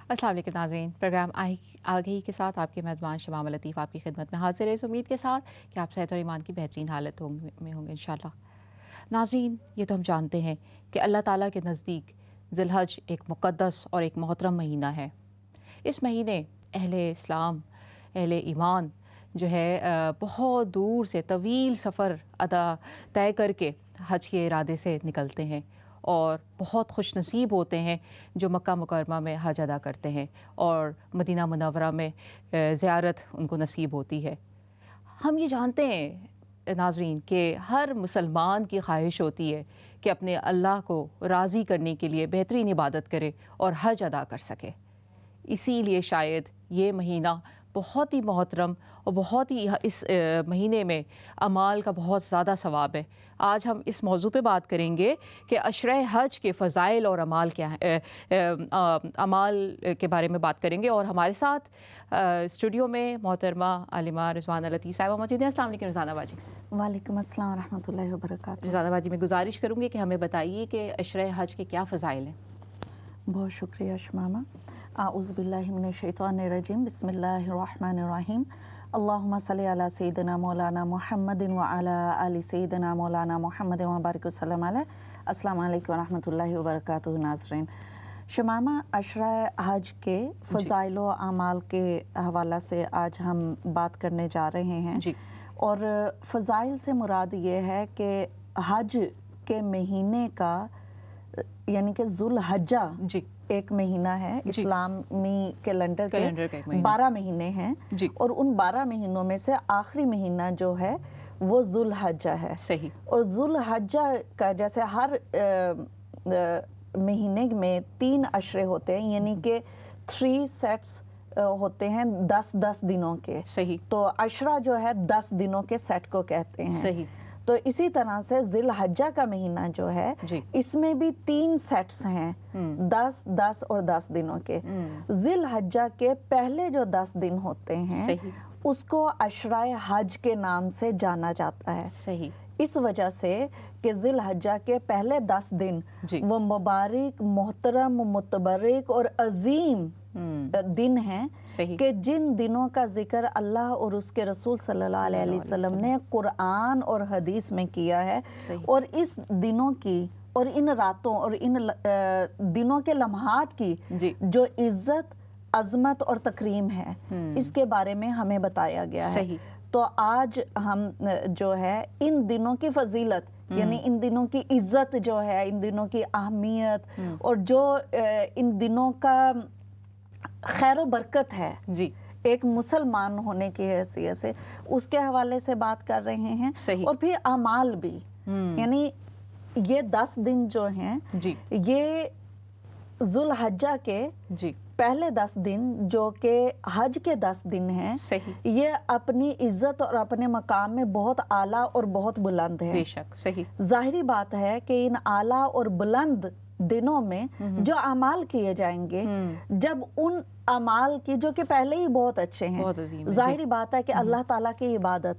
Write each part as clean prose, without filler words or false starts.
अस्सलाम वालेकुम नाज़रीन। प्रोग्राम आगही के साथ आपके मेज़बान शमाम लतीफ़ आपकी खिदमत में हाज़िर है, इस उम्मीद के साथ कि आप सेहत और ईमान की बेहतरीन हालत में होंगे इंशाअल्लाह। नाज़रीन, ये तो हम जानते हैं कि अल्लाह ताला के नज़दीक ज़िलहज एक मुक़द्दस और एक मोहतरम महीना है। इस महीने अहले इस्लाम, अहले ईमान जो है बहुत दूर से तवील सफ़र तय करके हज के इरादे से निकलते हैं और बहुत खुश नसीब होते हैं जो मक्का मुकर्रमा में हज अदा करते हैं और मदीना मुनव्वरा में ज़ियारत उनको नसीब होती है। हम ये जानते हैं नाज़रीन कि हर मुसलमान की ख्वाहिश होती है कि अपने अल्लाह को राज़ी करने के लिए बेहतरीन इबादत करे और हज अदा कर सके। इसीलिए शायद ये महीना बहुत ही मोहतरम और बहुत ही इस महीने में अमाल का बहुत ज़्यादा सवाब है। आज हम इस मौजू पे बात करेंगे कि अशरे हज के फ़ज़ाइल और अमाल क्या है, अमाल के बारे में बात करेंगे और हमारे साथ स्टूडियो में मोहतरमा आलिमा रिज़वाना लतीफ़ साहिबा मौजूद हैं। अस्सलाम वालेकुम रिज़वाना बाजी। वालेकुम अस्सलाम व रहमतुल्लाहि व बरकातुहू। रिज़वाना बाजी, मैं गुजारिश करूँगी कि हमें बताइए कि अशरे हज के क्या फ़ज़ाइल हैं। बहुत शुक्रिया शमामा। आऊज़ु बिल्लाहि मिनश शैतानिर रजीम, बिस्मिल्लाहिर रहमानिर रहीम। अल्लाहुम्मा सल्लि अला सय्यिदिना मौलाना मुहम्मदिन व अला आलि सय्यिदिना मौलाना मुहम्मदिन व बारिक वसल्लम अलैहि। अस्सलामु अलैकुम व रहमतुल्लाहि व बरकातुहू। नाज़रीन, शमामा, अशरा हज के फ़ज़ाइल व आमाल के हवाला से आज हम बात करने जा रहे हैं जी। और फ़ज़ाइल से मुराद ये है कि हज के महीने का यानी कि ज़ुल्हज्जा जी एक महीना है, इस्लामी कैलेंडर के का एक महीना। 12 महीने हैं जी। और उन 12 महीनों में से आखिरी महीना जो है वो ज़ुल्हज्जा है। सही। और ज़ुल्हज्जा का जैसे हर महीने में 3 अशरे होते हैं, यानी कि 3 सेट्स होते हैं 10-10 दिनों के। सही। तो अशरा जो है 10 दिनों के सेट को कहते हैं। सही। तो इसी तरह से ज़िलहज्जा का महीना जो है जी। इसमें भी 3 सेट्स हैं, 10, 10 और 10 दिनों के। ज़िलहज्जा के पहले जो 10 दिन होते हैं सही। उसको अशराए हज के नाम से जाना जाता है। सही। इस वजह से कि ज़िलहज्जा के पहले 10 दिन वो मुबारक, मोहतरम, मुतबरक और अजीम दिन हैं कि जिन दिनों का जिक्र अल्लाह और उसके रसूल सल्लल्लाहु अलैहि वसल्लम ने कुरान और हदीस में किया है। और इस दिनों की और इन रातों और इन दिनों के लम्हात की जो इज्जत, अजमत और तकरीम है, इसके बारे में हमें बताया गया है। तो आज हम जो है इन दिनों की फजीलत यानी इन दिनों की इज्जत जो है, इन दिनों की अहमियत और जो इन दिनों का खैर बरकत है जी, एक मुसलमान होने की हैसियत से, उसके हवाले से बात कर रहे हैं। और फिर अमाल भी, यानी ये 10 दिन जो हैं ये ज़ुल्हज्जा के पहले 10 दिन जो कि हज के 10 दिन हैं, ये अपनी इज्जत और अपने मकाम में बहुत आला और बहुत बुलंद है। बेशक सही। जाहिरी बात है कि इन आला और बुलंद दिनों में जो अमाल किए जाएंगे, जब उन अमाल की जो कि पहले ही बहुत अच्छे हैं, जाहिर बात है कि अल्लाह ताला की इबादत,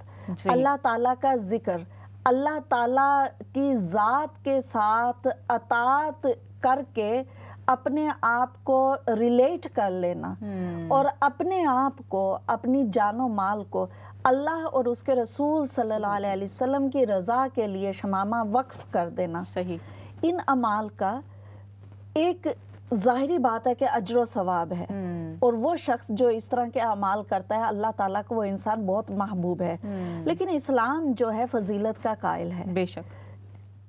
अल्लाह ताला का जिक्र, अल्लाह ताला की ज़ात के साथ अतात करके अपने आप को रिलेट कर लेना और अपने आप को, अपनी जानो माल को अल्लाह और उसके रसूल सल्लल्लाहु अलैहि वसल्लम की रज़ा के लिए शमामा वक्फ कर देना। सही। इन अमाल का एक ज़ाहिरी बात है कि अज्र सवाब है और वो शख्स जो इस तरह के अमाल करता है अल्लाह ताला को वो इंसान बहुत महबूब है। लेकिन इस्लाम जो है फजीलत का कायल है। बेशक।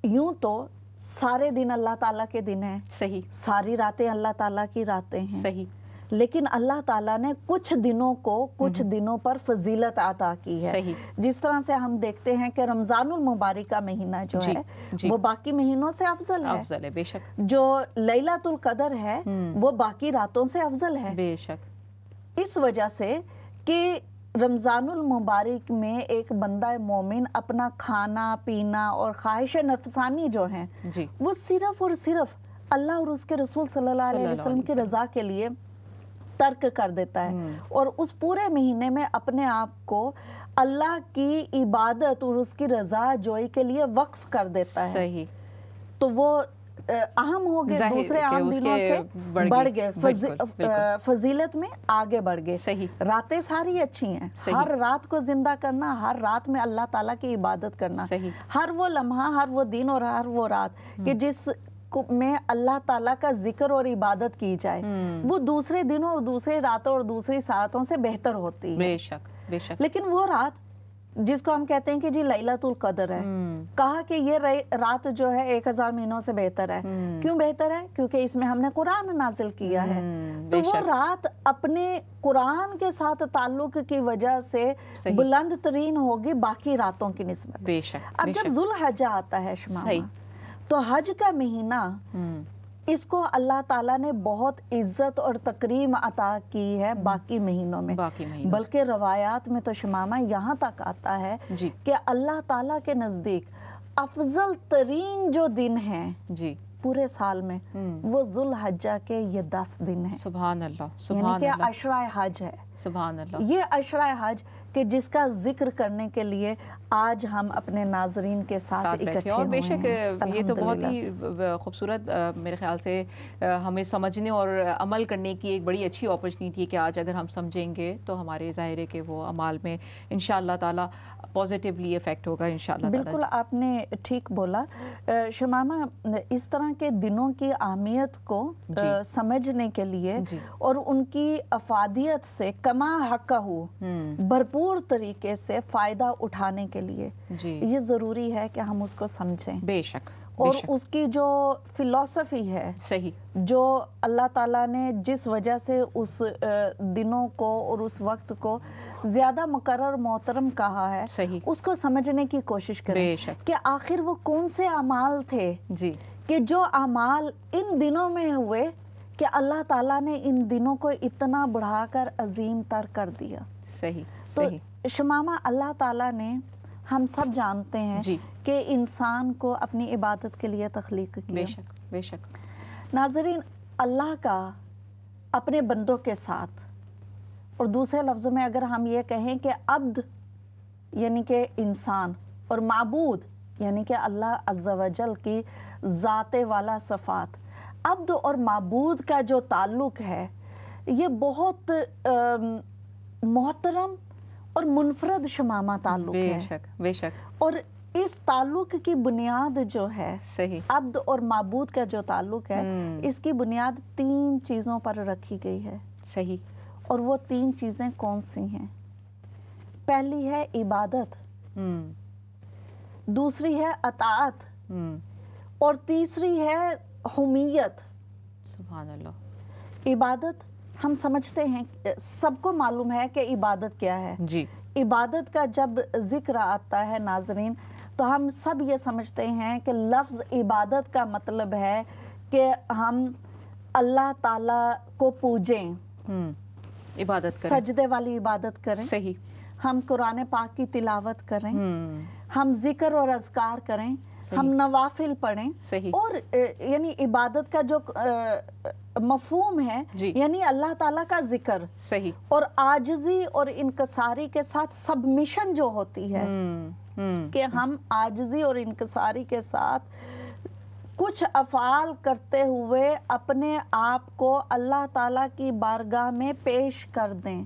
यूं तो सारे दिन अल्लाह ताला के दिन है, सही। सारी रातें अल्लाह ताला की रातें हैं, सही। लेकिन अल्लाह ताला ने कुछ दिनों को कुछ दिनों पर फजीलत अता की है। सही। जिस तरह से हम देखते हैं कि रमज़ानुल मुबारक का महीना जो है वो बाकी महीनों से अफजल है। बेशक। जो लैलतुल कदर है वो बाकी रातों से अफजल है। बेशक। इस वजह से कि रमज़ानुल मुबारक में एक बंदा मोमिन अपना खाना पीना और ख्वाहिश नफसानी जो है वो सिर्फ और सिर्फ अल्लाह और उसके रसूल सल्लल्लाहु अलैहि वसल्लम की रज़ा के लिए तर्क कर देता है और उस पूरे महीने में अपने आप को अल्लाह की इबादत और उसकी रज़ा जोई के लिए वक्फ कर देता है। सही। तो वो अहम हो गए, दूसरे आम दिनों से बढ़ गए, फजीलत में आगे बढ़ गए। सही। रातें सारी अच्छी हैं, हर रात को जिंदा करना, हर रात में अल्लाह ताला की इबादत करना, हर वो लम्हा, हर वो दिन और हर वो रात कि जिस में अल्लाह ताला का जिक्र और इबादत की जाए, वो दूसरे दिनों और दूसरे रातों और दूसरी सातों से बेहतर होती है। बेशक बेशक। लेकिन वो रात जिसको हम कहते हैं कि जी लैलतुल कदर है, कहा कि ये रात जो है 1000 महीनों से बेहतर है। क्यों बेहतर है? क्योंकि इसमें हमने कुरान नाजिल किया है। तो वो रात अपने कुरान के साथ ताल्लुक की वजह से बुलंद तरीन होगी बाकी रातों की निस्बत। बेशक। अब जब जुल हज आता है शमामा, तो हज का महीना, इसको अल्लाह ताला ने बहुत इज्जत और तकरीम अता की है बाकी महीनों में। बल्कि रवायात में तो शमामा यहाँ तक आता है कि अल्लाह ताला के नज़दीक अफजल तरीन जो दिन है जी पूरे साल में, वो जुल हज्जा के ये 10 दिन है। सुभान अल्लाह, यानी कि अशरा हज है। सुभान अल्लाह। ये अशरा हज कि जिसका जिक्र करने के लिए आज हम अपने नाजरीन के साथ इकट्ठे हुए हैं। बेशक ये तो बहुत ही खूबसूरत मेरे ख्याल से हमें समझने और अमल करने की एक बड़ी अच्छी अपॉर्चुनिटी है कि आज अगर हम समझेंगे तो हमारे ज़ाहिर है कि वो अमाल में इंशाअल्लाह ताला पॉजिटिवली इफेक्ट होगा इंशाअल्लाह। बिल्कुल आपने ठीक बोला शमामा। इस तरह के दिनों की अहमियत को समझने के लिए और उनकी अफादियत से कमा हक़हू भरपूर तरीके से फ़ायदा उठाने के लिए ये ज़रूरी है कि हम उसको समझें। बेशक। और उसकी जो फिलॉसफी है, सही, जो अल्लाह ताला ने जिस वजह से उस दिनों को और उस वक्त को ज़्यादा मुकर्रर मोहतरम कहा है, सही, उसको समझने की कोशिश करें कि आखिर वो कौन से अमाल थे जी कि जो अमाल इन दिनों में हुए कि अल्लाह ताला ने इन दिनों को इतना बढ़ाकर अजीम तर कर दिया। सही। तो शमामा अल्लाह ताला ने, हम सब जानते हैं कि इंसान को अपनी इबादत के लिए तख्लीक किया। बेशक बेशक। नाज़रीन, अल्लाह का अपने बंदों के साथ, और दूसरे लफ्ज़ों में अगर हम ये कहें कि अब्द यानी कि इंसान और माबूद यानी कि अल्लाह अज़्ज़ा वजल की ज़ाते वाला सफ़ात, अब्द और माबूद का जो ताल्लुक़ है ये बहुत मोहतरम और मुनफरद शमामा ताल्लुक़ है। बेशक बेशक। और इस ताल्लुक़ की बुनियाद जो है, सही, अब्द और माबूद का जो ताल्लुक़ है, इसकी बुनियाद 3 चीज़ों पर रखी गई है। सही। और वो 3 चीज़ें कौन सी हैं? पहली है इबादत, दूसरी है अताअत, और तीसरी है हुमियत। सुभान अल्लाह। इबादत हम समझते हैं, सबको मालूम है कि इबादत क्या है जी। इबादत का जब जिक्र आता है नाजरीन, तो हम सब ये समझते हैं कि लफ्ज़ इबादत का मतलब है कि हम अल्लाह ताला को पूजें, इबादत करें, सजदे वाली इबादत करें। सही। हम कुरान पाक की तिलावत करें, हम जिक्र और अज़कार करें, हम नवाफिल पढ़ें। सही। और यानी इबादत का जो मफहूम है यानी अल्लाह ताला का जिक्र, सही, और आजिज़ी और इनकसारी के साथ सबमिशन जो होती है कि हम आजिज़ी और इनकसारी के साथ कुछ अफ़ाल करते हुए अपने आप को अल्लाह ताला की बारगाह में पेश कर दें,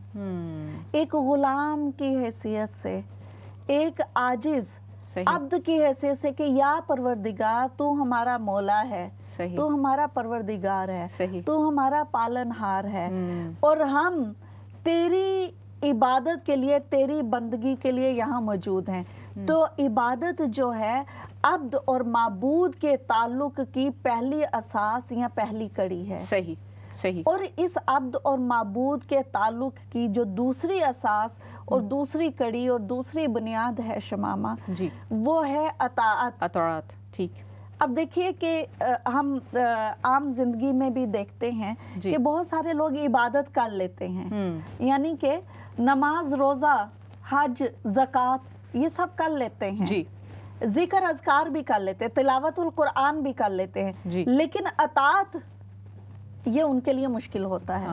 एक गुलाम की हैसियत से, एक आजिज़ अब्द की हैसियत से कि या परवरदिगार तू हमारा मौला है, तू हमारा परवरदिगार है, तू हमारा पालनहार है, और हम तेरी इबादत के लिए, तेरी बंदगी के लिए यहाँ मौजूद हैं। तो इबादत जो है अब्द और माबूद के ताल्लुक की पहली असास या पहली कड़ी है। सही सही। और इस अब्द और माबूद के ताल्लुक की जो दूसरी असास और दूसरी कड़ी और दूसरी बुनियाद है शमामा जी, वो है अताअत। अताअत, ठीक। अब देखिए कि हम आम जिंदगी में भी देखते हैं कि बहुत सारे लोग इबादत कर लेते हैं, यानी कि नमाज, रोज़ा, हज, ज़कात ये सब कर लेते हैं जी, जिक्र अज़कार भी कर लेते हैं, तिलावतुल कुरान भी कर लेते हैं, लेकिन अताअत ये उनके लिए मुश्किल होता है।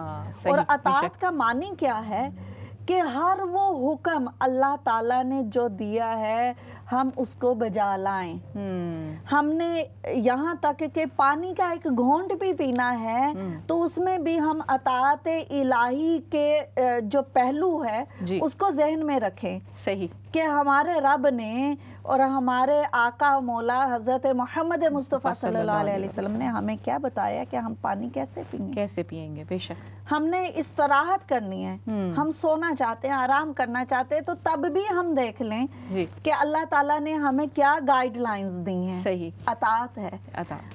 और अताअत का मानी क्या है कि हर वो हुक्म अल्लाह ताला ने जो दिया है, ہم اس کو بجا لائیں. ہم نے یہاں تک کہ پانی کا ایک گھونٹ بھی پینا ہے تو اس میں بھی ہم اطاعت الہی کے جو پہلو ہے اس کو ذہن میں رکھیں. صحیح. کہ ہمارے رب نے اور ہمارے آقا مولا حضرت محمد مصطفیٰ صلی اللہ علیہ وسلم نے ہمیں کیا بتایا کہ ہم پانی کیسے پئیں گے. بے شک. ہم نے استراحت کرنی ہے. ہم سونا چاہتے ہیں, آرام کرنا چاہتے ہیں, تو تب بھی ہم دیکھ لیں کہ اللہ تعالیٰ نے ہمیں کیا گائیڈ لائنز دی ہیں. صحیح. اطاعت ہے.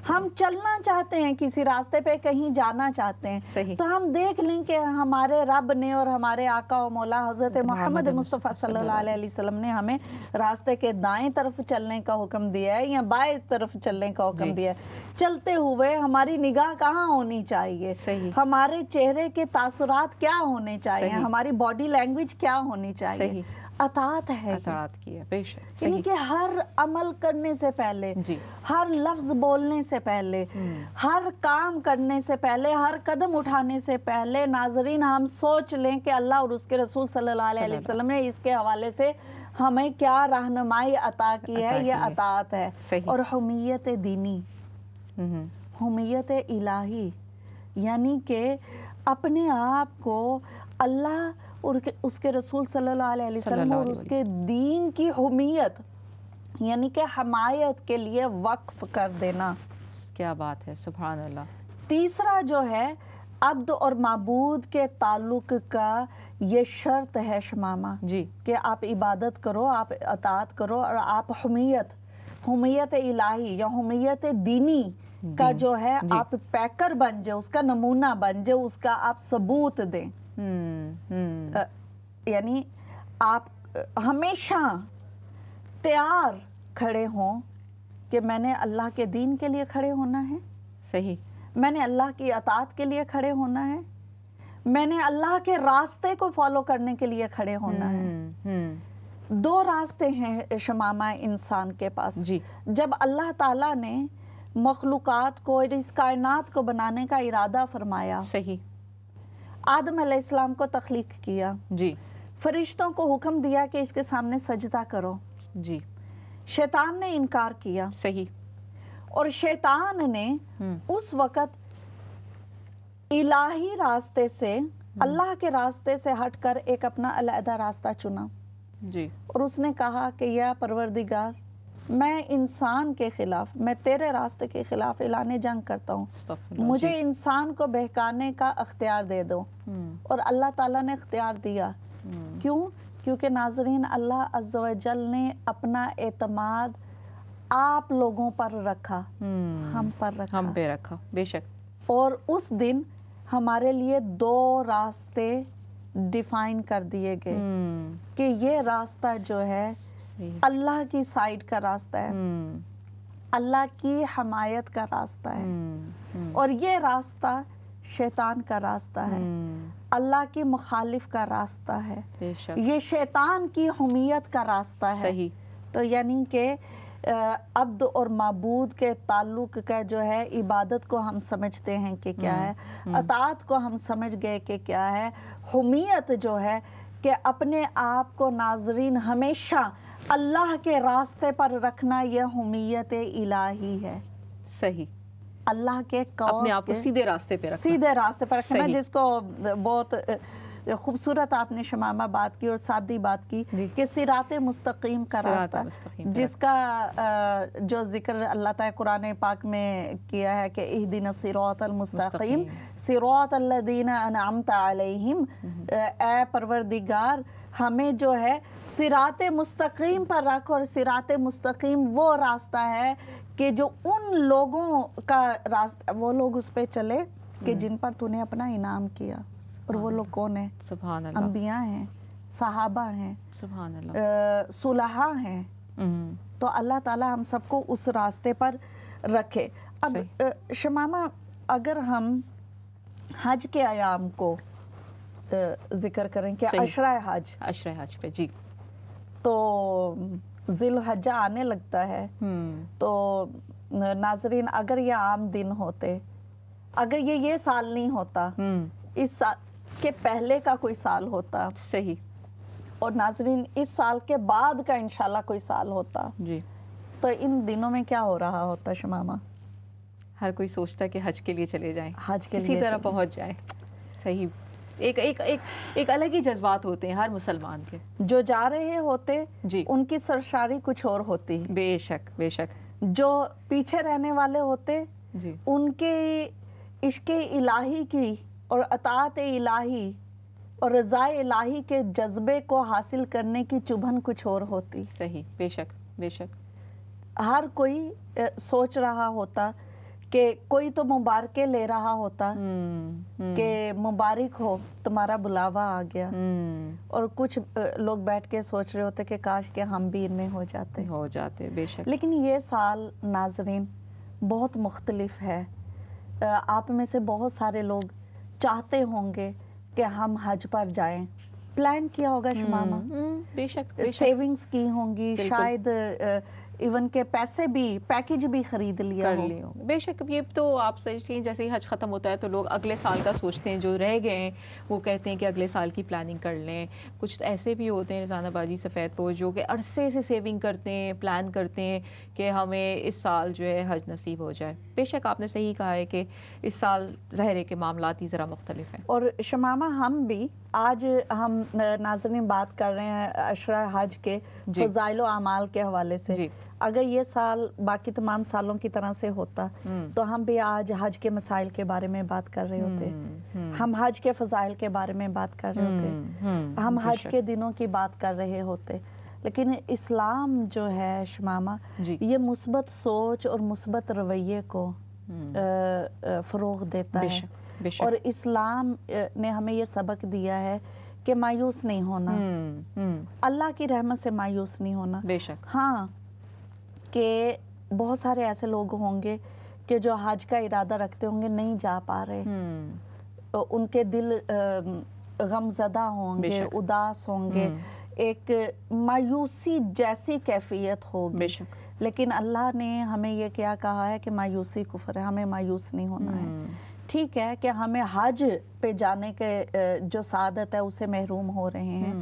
ہم چلنا چاہتے ہیں, کسی راستے پہ کہیں جانا چاہتے ہیں, تو ہم دیکھ لیں کہ ہمارے رب نے اور ہمارے آقا و مولا حضرت محمد مصطفیٰ صلی اللہ علیہ وسلم نے ہمیں راستے کے دائیں طرف چلنے کا حکم دیا ہے یا بائیں طرف چلنے کا حکم دیا ہے. چلتے ہوئے ہماری نگاہ کہاں ہونی چاہیے, ہمارے چہرے کے تاثرات کیا ہونے چاہیے, ہماری باڈی لینگویج کیا ہونی چاہیے. اطاعت ہے. اطاعت کی ہے. بے شک. یعنی کہ ہر عمل کرنے سے پہلے, ہر لفظ بولنے سے پہلے, ہر کام کرنے سے پہلے, ہر قدم اٹھانے سے پہلے ناظرین ہم سوچ لیں کہ اللہ اور اس کے رسول صلی اللہ علیہ وسلم نے اس کے حوالے سے ہمیں کیا رہنمائی عطا کی ہے. یہ اطاعت ہے. اور حمیت دینی, حمیت الہی, یعنی کہ اپنے آپ کو اللہ اور اس کے رسول صلی اللہ علیہ وسلم اور اس کے دین کی حمیت یعنی کہ حمایت کے لیے وقف کر دینا. کیا بات ہے, سبحان اللہ. تیسرا جو ہے عبد اور معبود کے تعلق کا یہ شرط ہے شمامہ, کہ آپ عبادت کرو, آپ اطاعت کرو, اور آپ حمیت الہی یا حمیت دینی کا جو ہے آپ پیکر بن جائے, اس کا نمونہ بن جائے, اس کا آپ ثبوت دیں. یعنی آپ ہمیشہ تیار کھڑے ہوں کہ میں نے اللہ کے دین کے لیے کھڑے ہونا ہے. صحیح. میں نے اللہ کی اطاعت کے لیے کھڑے ہونا ہے, میں نے اللہ کے راستے کو فالو کرنے کے لیے کھڑے ہونا ہے. دو راستے ہیں شمامہ انسان کے پاس. جب اللہ تعالیٰ نے مخلوقات کو, اس کائنات کو بنانے کا ارادہ فرمایا, صحیح, آدم علیہ السلام کو تخلیق کیا, فرشتوں کو حکم دیا کہ اس کے سامنے سجدہ کرو, شیطان نے انکار کیا. صحیح. اور شیطان نے اس وقت الہی راستے سے, اللہ کے راستے سے ہٹ کر ایک اپنا علیحدہ راستہ چنا. اور اس نے کہا کہ یا پروردگار, میں انسان کے خلاف, میں تیرے راستے کے خلاف اعلان جنگ کرتا ہوں, مجھے انسان کو بہکانے کا اختیار دے دو. اور اللہ تعالیٰ نے اختیار دیا. کیوں؟ کیونکہ ناظرین اللہ عز و جل نے اپنا اعتماد آپ لوگوں پر رکھا, ہم پہ رکھا. بے شک. اور اس دن ہمارے لیے دو راستے ڈیفائن کر دیے گئے کہ یہ راستہ جو ہے اللہ کی سائیڈ کا راستہ ہے, اللہ کی حمایت کا راستہ ہے, اور یہ راستہ شیطان کا راستہ ہے, اللہ کی مخالف کا راستہ ہے, یہ شیطان کی حمیت کا راستہ ہے. تو یعنی کہ عبد اور معبود کے تعلق کا جو ہے عبادت کو ہم سمجھتے ہیں کہ کیا ہے, اطاعت کو ہم سمجھ گئے کہ کیا ہے, حمیت جو ہے کہ اپنے آپ کو ناظرین ہمیشہ اللہ کے راستے پر رکھنا, یہ حمیت الہی ہے. صحیح. اللہ کے اپنے آپ کو سیدھے راستے پہ رکھنا, جس کو بہت خوبصورت آپ نے شمامہ بات کی اور سادی بات کی کہ صراط مستقیم کا راستہ, جس کا جو ذکر اللہ تعالیٰ قرآن پاک میں کیا ہے کہ اہدنا الصراط المستقیم صراط الذین انعمت علیہم, اے پروردگار ہمیں جو ہے صراط مستقیم پر رکھ. اور صراط مستقیم وہ راستہ ہے کہ جو ان لوگوں کا راستہ, وہ لوگ اس پہ چلے کہ جن پر تو نے اپنا انعام کیا. اور وہ لوگ کون ہیں؟ سبحان اللہ. انبیاء ہیں, صحابہ ہیں, سبحان اللہ, صلحاء ہیں. تو اللہ تعالیٰ ہم سب کو اس راستے پر رکھے. اب شمامہ اگر ہم حج کے ایام کو ذکر کریں کہ عشرہ حج پہ, تو ذی الحجہ آنے لگتا ہے, تو ناظرین اگر یہ عام دن ہوتے, اگر یہ سال نہیں ہوتا, اس سال کے پہلے کا کوئی سال ہوتا, صحیح, اور ناظرین اس سال کے بعد کا انشاءاللہ کوئی سال ہوتا جی تو ان دنوں میں کیا ہو رہا ہوتا شمامہ؟ ہر کوئی سوچتا ہے کہ حج کے لیے چلے جائیں، حج کے کسی لیے طرح پہنچ جائے. صحیح. ایک الگ ہی جذبات ہوتے ہیں ہر مسلمان کے. جو جا رہے ہوتے جی ان کی سرشاری کچھ اور ہوتی، بے شک بے شک. جو پیچھے رہنے والے ہوتے جی ان کے عشق الہی کی اور اطاعت الہی اور رضا الہی کے جذبے کو حاصل کرنے کی چبھن کچھ اور ہوتی. صحیح. بے شک بے شک. ہر کوئی سوچ رہا ہوتا کہ کوئی تو مبارکیں لے رہا ہوتا کہ مبارک ہو تمہارا بلاوا آ گیا، اور کچھ لوگ بیٹھ کے سوچ رہے ہوتے کہ کاش کہ ہم بھی ان میں ہو جاتے. بے شک. لیکن یہ سال ناظرین بہت مختلف ہے. آپ میں سے بہت سارے لوگ چاہتے ہوں گے کہ ہم حج پر جائیں، پلان کیا ہوگا شمامہ، بے شک سیونگز کی ہوں گی، شاید ایون کے پیسے بھی پیکج بھی خرید لیا ہو. بے شک. یہ تو آپ سوچتے ہیں جیسے ہی حج ختم ہوتا ہے تو لوگ اگلے سال کا سوچتے ہیں، جو رہ گئے ہیں وہ کہتے ہیں کہ اگلے سال کی پلاننگ کر لیں. کچھ ایسے بھی ہوتے ہیں رضوانہ باجی سفید پوش جو کہ عرصے سے سیونگ کرتے ہیں، پلان کرتے ہیں کہ ہمیں اس سال جو ہے حج نصیب ہو جائے. بے شک آپ نے صحیح کہا ہے کہ اس سال ظاہر ہے کہ معاملات ہی ذرا مختلف ہیں. اور شمامہ ہم بھی آج ہم ناظرین بات کر رہے ہیں عشرہ حج کے فضائل و اعمال کے حوالے سے. اگر یہ سال باقی تمام سالوں کی طرح سے ہوتا تو ہم بھی آج حج کے مسائل کے بارے میں بات کر رہے ہوتے، ہم حج کے فضائل کے بارے میں بات کر رہے ہوتے، ہم حج کے دنوں کی بات کر رہے ہوتے. لیکن اسلام جو ہے شمامہ یہ مثبت سوچ اور مثبت رویے کو فروغ دیتا ہے، اور اسلام نے ہمیں یہ سبق دیا ہے کہ مایوس نہیں ہونا، اللہ کی رحمت سے مایوس نہیں ہونا. بے شک. ہاں کہ بہت سارے ایسے لوگ ہوں گے کہ جو حج کا ارادہ رکھتے ہوں گے نہیں جا پا رہے، ان کے دل غم زدہ ہوں گے، اداس ہوں گے، ایک مایوسی جیسی کیفیت ہوگی. لیکن اللہ نے ہمیں یہ کیا کہا ہے کہ مایوسی کفر ہے، ہمیں مایوس نہیں ہونا ہے. ٹھیک ہے کہ ہمیں حج پہ جانے کے جو سعادت ہے اسے محروم ہو رہے ہیں،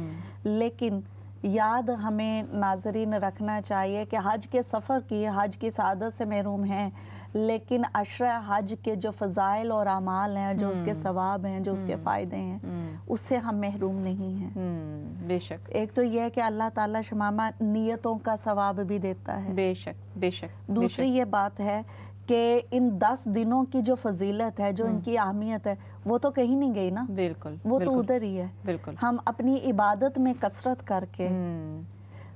لیکن یاد ہمیں ناظرین رکھنا چاہیے کہ حج کے سفر کی، حج کی سعادت سے محروم ہیں، لیکن عشرہ حج کے جو فضائل اور اعمال ہیں، جو اس کے ثواب ہیں، جو اس کے فائدے ہیں، اس سے ہم محروم نہیں ہیں. بے شک. ایک تو یہ ہے کہ اللہ تعالیٰ شمامہ نیتوں کا ثواب بھی دیتا ہے. بے شک بے شک. دوسری یہ بات ہے کہ ان 10 دنوں کی جو فضیلت ہے، جو ان کی اہمیت ہے، وہ تو کہیں نہیں گئی نا. بالکل. وہ تو ادھر ہی ہے. بالکل. ہم اپنی عبادت میں کثرت کر کے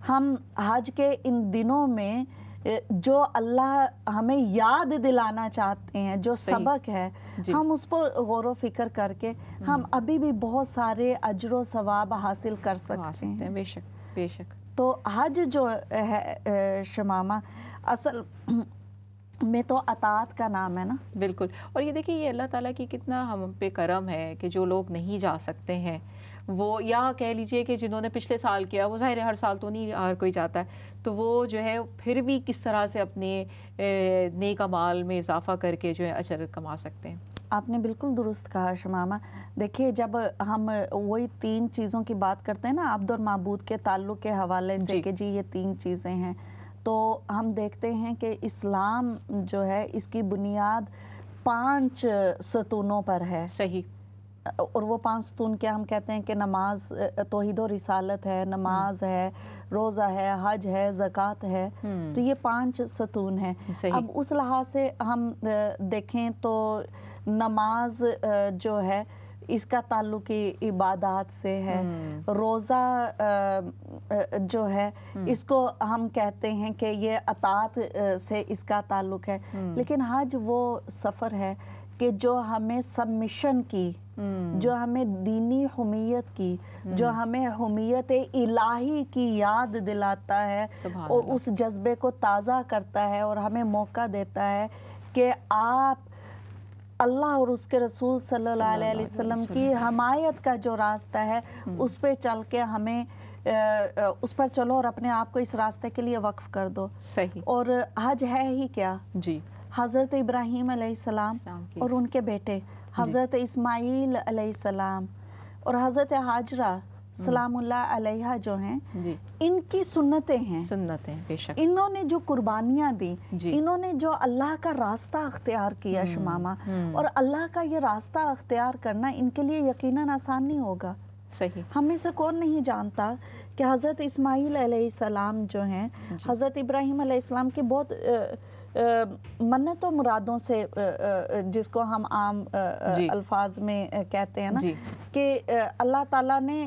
ہم حج کے ان دنوں میں جو اللہ ہمیں یاد دلانا چاہتے ہیں، جو سبق ہے، ہم اس پر غور و فکر کر کے ہم ابھی بھی بہت سارے اجر و ثواب حاصل کر سکتے ہیں. بے شک بے شک. تو حج جو ہے شمامہ اصل میں تو اطاعت کا نام ہے نا. بالکل. اور یہ دیکھیں یہ اللہ تعالیٰ کی کتنا ہم پہ کرم ہے کہ جو لوگ نہیں جا سکتے ہیں وہ، یا کہہ لیجئے کہ جنہوں نے پچھلے سال کیا، وہ ظاہر ہے ہر سال تو نہیں ہر کوئی جاتا ہے، تو وہ جو ہے پھر بھی کس طرح سے اپنے نیک اعمال میں اضافہ کر کے جو ہے اجر کما سکتے ہیں. آپ نے بالکل درست کہا شمامہ. دیکھیے جب ہم وہی 3 چیزوں کی بات کرتے ہیں نا عبد اور معبود کے تعلق کے حوالے سے کہ جی یہ 3 چیزیں ہیں، تو ہم دیکھتے ہیں کہ اسلام جو ہے اس کی بنیاد 5 ستونوں پر ہے. صحیح. اور وہ 5 ستون کیا ہم کہتے ہیں کہ نماز، توحید و رسالت ہے، نماز ہے، روزہ ہے، حج ہے، زکوٰۃ ہے. تو یہ 5 ستون ہیں. اب اس لحاظ سے ہم دیکھیں تو نماز جو ہے اس کا تعلق عبادات سے ہے. روزہ جو ہے اس کو ہم کہتے ہیں کہ یہ اطاعت سے اس کا تعلق ہے. لیکن حج وہ سفر ہے کہ جو ہمیں سبمیشن کی، جو ہمیں دینی حمیت کی، جو ہمیں حمیت الہی کی یاد دلاتا ہے اور اس جذبے کو تازہ کرتا ہے، اور ہمیں موقع دیتا ہے کہ آپ اللہ اور اس کے رسول صلی اللہ علیہ وسلم کی حمایت کا جو راستہ ہے اس پہ چل کے ہمیں اس پر چلو اور اپنے آپ کو اس راستے کے لیے وقف کر دو. صحیح. اور حج ہے ہی کیا؟ جی. حضرت ابراہیم علیہ السلام اور ان کے بیٹے حضرت اسماعیل علیہ السلام اور حضرت حاجرہ सलाम अल्लाह अलैहा जो हैं, इनकी सुन्नतें हैं, बे शक। इन्होंने जो कुर्बानियाँ दी, इन्होंने जो अल्लाह का रास्ता अख्तियार किया शमामा, और अल्लाह का ये रास्ता अख्तियार करना इनके लिए यकीनन आसान नहीं होगा। सही। हम में से कौन नहीं जानता कि हज़रत इस्माईल अलैहिस्सलाम जो हैं, हज़रत इब्राहीम अलैहिस्सलाम के बहुत मन्नतों मुरादों से, जिसको हम आम अल्फाज में कहते हैं ना, कि अल्लाह ताला ने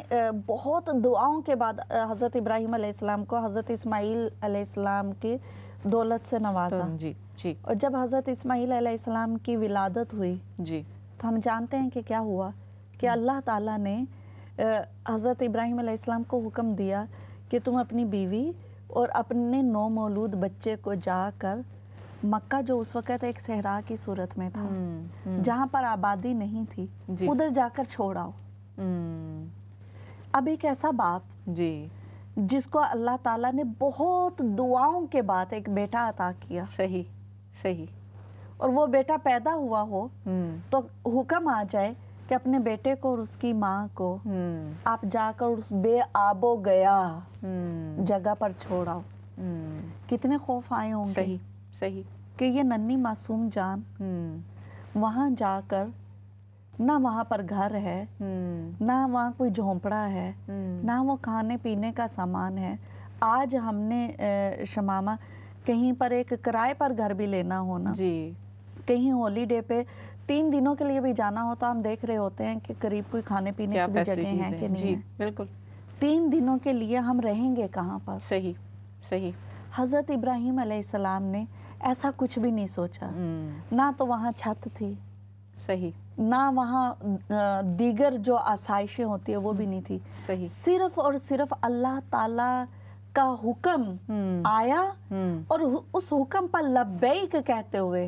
बहुत दुआओं के बाद हज़रत इब्राहीम अलैहिस्सलाम को हज़रत इस्माईल अलैहिस्सलाम की दौलत से नवाजा। और जब हज़रत इस्माईल अलैहिस्सलाम की विलादत हुई तो हम जानते हैं कि क्या हुआ, कि अल्लाह ताला ने हज़रत इब्राहीम अलैहिस्सलाम को हुक्म दिया कि तुम अपनी बीवी और अपने नौ मौलूद बच्चे को जाकर मक्का, जो उस वक़्त एक सहरा की सूरत में था, जहाँ पर आबादी नहीं थी, उधर जाकर छोड़ आओ। अब एक ऐसा बाप जिसको अल्लाह ताला ने बहुत दुआओं के बाद एक बेटा अता किया, सही सही, और वो बेटा पैदा हुआ हो तो हुक्म आ जाए कि अपने बेटे को और उसकी माँ को आप जाकर उस बेआबो गया जगह पर छोड़ आओ। कितने खौफ आए होंगे। सही सही, कि ये नन्ही मासूम जान वहाँ जाकर, ना वहाँ पर घर है, ना वहाँ कोई झोंपड़ा है, ना वो खाने पीने का सामान है। आज हमने शमामा कहीं पर एक किराए पर घर भी लेना हो ना, कहीं हॉलीडे पे 3 दिनों के लिए भी जाना हो, तो हम देख रहे होते हैं कि करीब कोई खाने पीने की भी जगह है कि नहीं है। बिल्कुल। 3 दिनों के लिए हम रहेंगे कहाँ पर। सही सही। हज़रत इब्राहीम अलैहिस्सलाम ने ऐसा कुछ भी नहीं सोचा। ना तो वहाँ छत थी, सही, ना वहाँ दीगर जो आसाइशें होती है वो भी नहीं थी। सही। सिर्फ और सिर्फ अल्लाह ताला का हुक्म आया, और उस हुक्म पर लब्बैक कहते हुए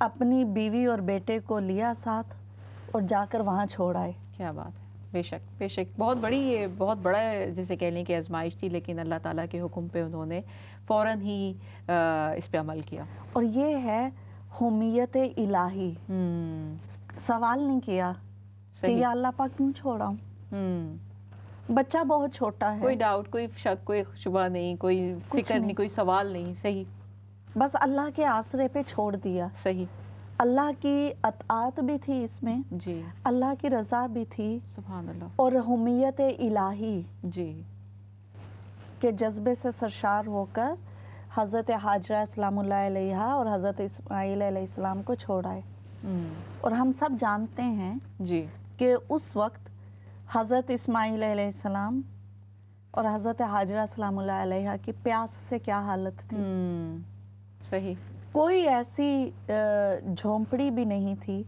अपनी बीवी और बेटे को लिया साथ और जाकर वहाँ छोड़ आए। क्या बात है। बेशक बेशक, बहुत बड़ा जिसे कह लें कि आजमाइश थी, लेकिन अल्लाह ताला के हुक्म पे उन्होंने फ़ौरन ही इस पे अमल किया। और ये है हुम्मियत इलाही। सवाल नहीं किया कि या अल्लाह पाक क्यों छोड़ा। बच्चा बहुत छोटा है, कोई डाउट, कोई शक, कोई शुबा नहीं, कोई फिक्र नहीं, कोई सवाल नहीं। सही, बस अल्लाह के आसरे पे छोड़ दिया। सही। अल्लाह की अताअत भी थी इसमें, अल्लाह की रज़ा भी थी, सुभान अल्लाह, और हुम्मियत इलाही के जज्बे से सरशार होकर हज़रत हाजरा सलामुल्लाह अलैहा और हज़रत इस्माईल अलैहिस्सलाम को छोड़ आए। और हम सब जानते हैं कि उस वक्त हज़रत इस्माईल अलैहिस्सलाम और हज़रत हाजरा सलामुल्लाह अलैहा की प्यास से क्या हालत थी। सही। कोई ऐसी झोंपड़ी भी नहीं थी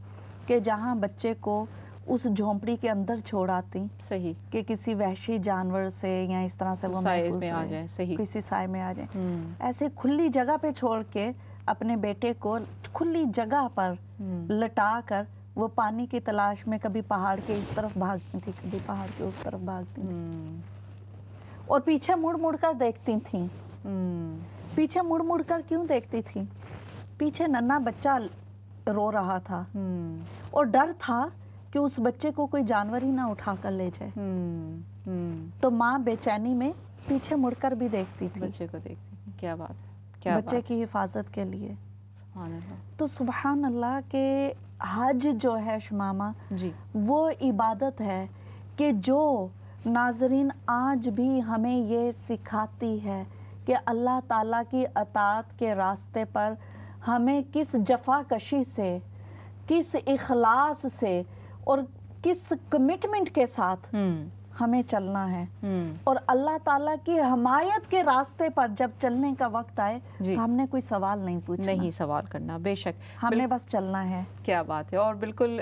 कि जहाँ बच्चे को उस झोंपड़ी के अंदर छोड़ आती। सही। कि किसी वहशी जानवर से या इस तरह से वो महफूज आ जाए। सही। किसी साए में आ जाए। ऐसे खुली जगह पे छोड़ के अपने बेटे को खुली जगह पर लटा कर वो पानी की तलाश में कभी पहाड़ के इस तरफ भागती थी, कभी पहाड़ के उस तरफ भागती थी, और पीछे मुड़ मुड़ कर देखती थी। पीछे मुड़ मुड़ कर क्यों देखती थी? पीछे नन्हा बच्चा रो रहा था और डर था कि उस बच्चे को कोई जानवर ही ना उठा कर ले जाए। तो माँ बेचैनी में पीछे मुड़कर भी देखती थी, बच्चे को देखती थी। क्या बात है, क्या बच्चे बात की हिफाजत के लिए। सुभान अल्लाह। तो सुभान अल्लाह के हज जो है शमामा वो इबादत है कि जो नाजरीन आज भी हमें ये सिखाती है कि अल्लाह ताला की अताअत के रास्ते पर हमें किस जफाकशी से, किस इखलास से और किस कमिटमेंट के साथ हमें चलना है। और अल्लाह ताला की हमायत के रास्ते पर जब चलने का वक्त आए तो हमने कोई सवाल नहीं पूछना, नहीं सवाल करना। बेशक हमने बस चलना है। क्या बात है। और बिल्कुल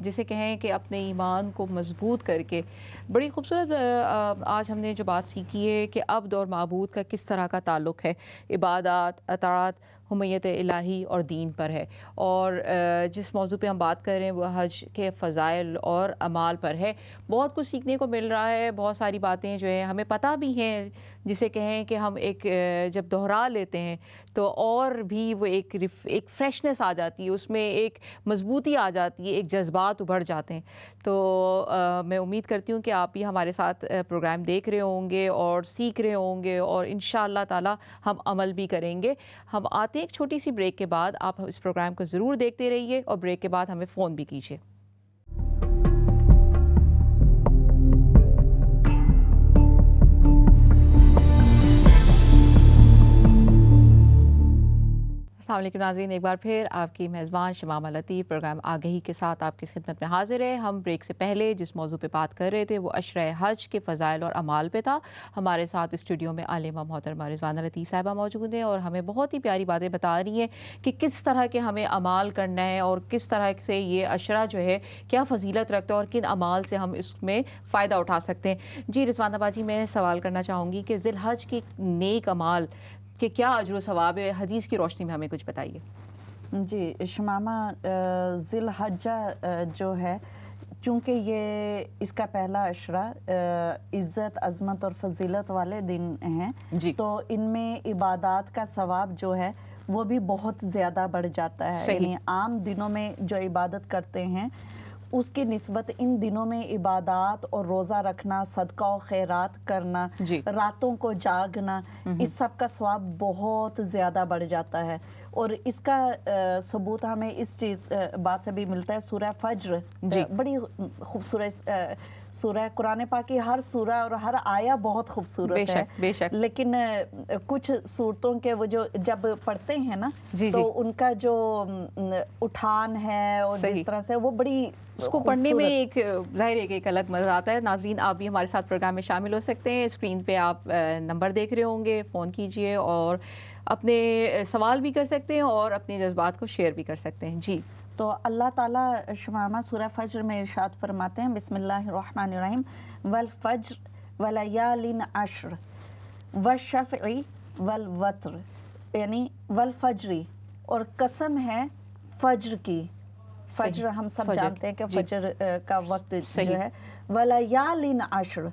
जिसे कहें कि अपने ईमान को मजबूत करके, बड़ी खूबसूरत आज हमने जो बात सीखी है कि अब्द और माबूद का किस तरह का ताल्लुक़ है, इबादत, अताअत, हुम्मियत इलाही और दीन पर है। और जिस मौजू पे हम बात कर रहे हैं वो हज के फ़ज़ाइल और अमाल पर है। बहुत कुछ सीखने को मिल रहा है, बहुत सारी बातें जो है हमें पता भी हैं, जिसे कहें कि हम एक जब दोहरा लेते हैं تو اور بھی وہ ایک فریشنس آ جاتی ہے، اس میں ایک مضبوطی آ جاتی ہے، ایک جذبات ابھر جاتے ہیں. تو میں امید کرتی ہوں کہ آپ بھی ہمارے ساتھ پروگرام دیکھ رہے ہوں گے اور سیکھ رہے ہوں گے، اور انشاءاللہ تعالی ہم عمل بھی کریں گے. ہم آتے ہیں ایک چھوٹی سی بریک کے بعد. آپ اس پروگرام کو ضرور دیکھتے رہیے اور بریک کے بعد ہمیں فون بھی کیجیے. السلام علیکم ناظرین، ایک بار پھر آپ کی میزبان شمامہ لطیف پروگرام آگہی کے ساتھ آپ کی خدمت میں حاضر ہے. ہم بریک سے پہلے جس موضوع پہ بات کر رہے تھے وہ عشرہ حج کے فضائل اور اعمال پہ تھا. ہمارے ساتھ اسٹوڈیو میں عالمہ محترمہ رضوانہ لطیف صاحبہ موجود ہیں اور ہمیں بہت ہی پیاری باتیں بتا رہی ہیں کہ کس طرح کے ہمیں اعمال کرنا ہے اور کس طرح سے یہ عشرہ جو ہے کیا فضیلت رکھتا ہے اور کن اعمال سے ہم اس میں فائدہ اٹھا سکتے ہیں. جی رضوانہ باجی، میں سوال کرنا چاہوں گی کہ ذی الحج کے نیک اعمال کہ کیا اجر و ثواب ہے، حدیث کی روشنی میں ہمیں کچھ بتائیے. جی شمامہ، ذی الحجہ جو ہے، چونکہ یہ اس کا پہلا عشرہ عزت، عظمت اور فضیلت والے دن ہیں، جی. تو ان میں عبادات کا ثواب جو ہے وہ بھی بہت زیادہ بڑھ جاتا ہے. یعنی عام دنوں میں جو عبادت کرتے ہیں اس کی نسبت ان دنوں میں عبادات اور روزہ رکھنا، صدقہ و خیرات کرنا، راتوں کو جاگنا، اس سب کا ثواب بہت زیادہ بڑھ جاتا ہے. اور اس کا ثبوت ہمیں اس بات سے بھی ملتا ہے. سورہ فجر بڑی خوبصورت سورہ، قرآن پاک کی ہر سورہ اور ہر آیہ بہت خوبصورت ہے. بے شک. لیکن کچھ سورتوں کے وہ جو جب پڑھتے ہیں نا تو ان کا جو اٹھان ہے اور جس طرح سے وہ بڑی اس کو پڑھنے میں ایک ظاہر ہے کہ ایک الگ مزہ آتا ہے. ناظرین، آپ بھی ہمارے ساتھ پروگرام میں شامل ہو سکتے ہیں. اسکرین پہ آپ نمبر دیکھ رہے ہوں گے، فون کیجئے اور اپنے سوال بھی کر سکتے ہیں اور اپنے جذبات کو شیئر بھی کر سکتے ہیں. جی. تو اللہ تعالیٰ شمامہ سورہ فجر میں ارشاد فرماتے ہیں، بسم اللہ الرحمن الرحیم، والفجر ولیال عشر والشفع والوتر، یعنی والفجری، اور قسم ہے فجر کی. فجر ہم سب جانتے ہیں کہ فجر کا وقت جو ہے، ولیال عشر،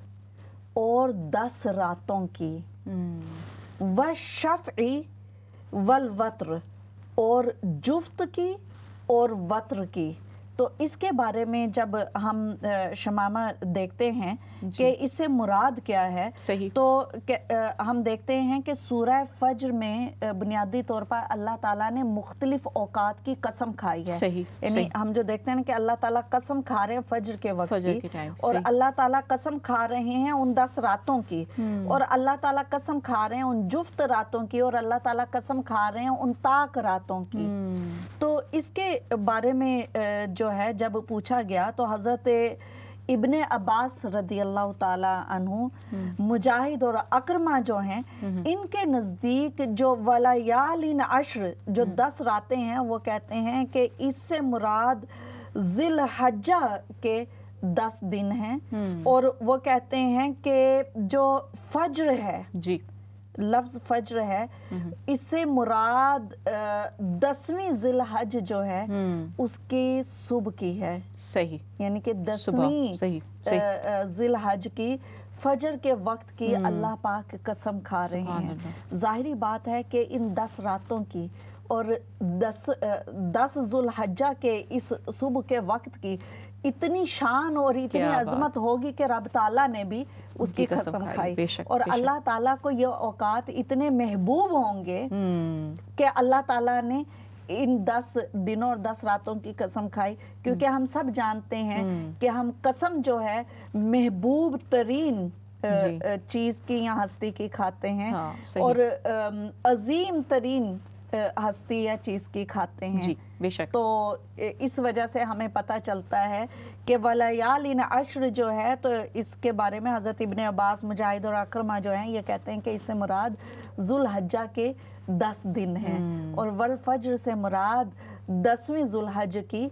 اور 10 راتوں کی، والشفع والوتر، اور جفت کی اور وتر کی. تو اس کے بارے میں جب ہم شمامہ دیکھتے ہیں کہ اس سے مراد کیا ہے، تو ہم دیکھتے ہیں کہ سورہ فجر میں بنیادی طور پر اللہ تعالیٰ نے مختلف اوقات کی قسم کھائی ہے. یعنی ہم جو دیکھتے ہیں کہ اللہ تعالیٰ قسم کھا رہے ہیں فجر کے وقت کی، اور اللہ تعالیٰ قسم کھا رہے ہیں ان 10 راتوں کی، اور اللہ تعالیٰ قسم کھا رہے ہیں ان جفت راتوں کی، اور اللہ تعالیٰ قسم کھا رہے ہیں ان طاق راتوں کی. تو اس کے بارے میں جو ہے جب پوچھا گیا تو حضرت ابن عباس رضی اللہ تعالی عنہ، مجاہد اور اکرمہ جو ہیں، ان کے نزدیک جو ولیال عشر جو 10 راتیں ہیں، وہ کہتے ہیں کہ اس سے مراد ذی الحجہ کے 10 دن ہیں. اور وہ کہتے ہیں کہ جو فجر ہے، لفظ فجر ہے، اس سے مراد 10ویں ذی الحج جو ہے اس کی صبح کی ہے. یعنی کہ 10ویں ذی الحج کی فجر کے وقت کی اللہ پاک قسم کھا رہے ہیں. ظاہری بات ہے کہ ان 10 راتوں کی اور 10 ذی الحجہ کے اس صبح کے وقت کی اتنی شان اور اتنی عظمت ہوگی کہ رب تعالیٰ نے بھی اس کی قسم کھائی. اور اللہ تعالیٰ کو یہ اوقات اتنے محبوب ہوں گے کہ اللہ تعالیٰ نے ان 10 دنوں اور 10 راتوں کی قسم کھائی. کیونکہ ہم سب جانتے ہیں کہ ہم قسم جو ہے محبوب ترین چیز کی یا ہستی کی کھاتے ہیں، اور عظیم ترین ہستی یا چیز کی کھاتے ہیں. بے شک. تو اس وجہ سے ہمیں پتہ چلتا ہے کہ ولیال عشر جو ہے، تو اس کے بارے میں حضرت ابن عباس، مجاہد اور اکرمہ جو ہیں یہ کہتے ہیں کہ اس سے مراد ذو الحجہ کے 10 دن ہیں، اور والفجر سے مراد 10ویں ذو الحج کی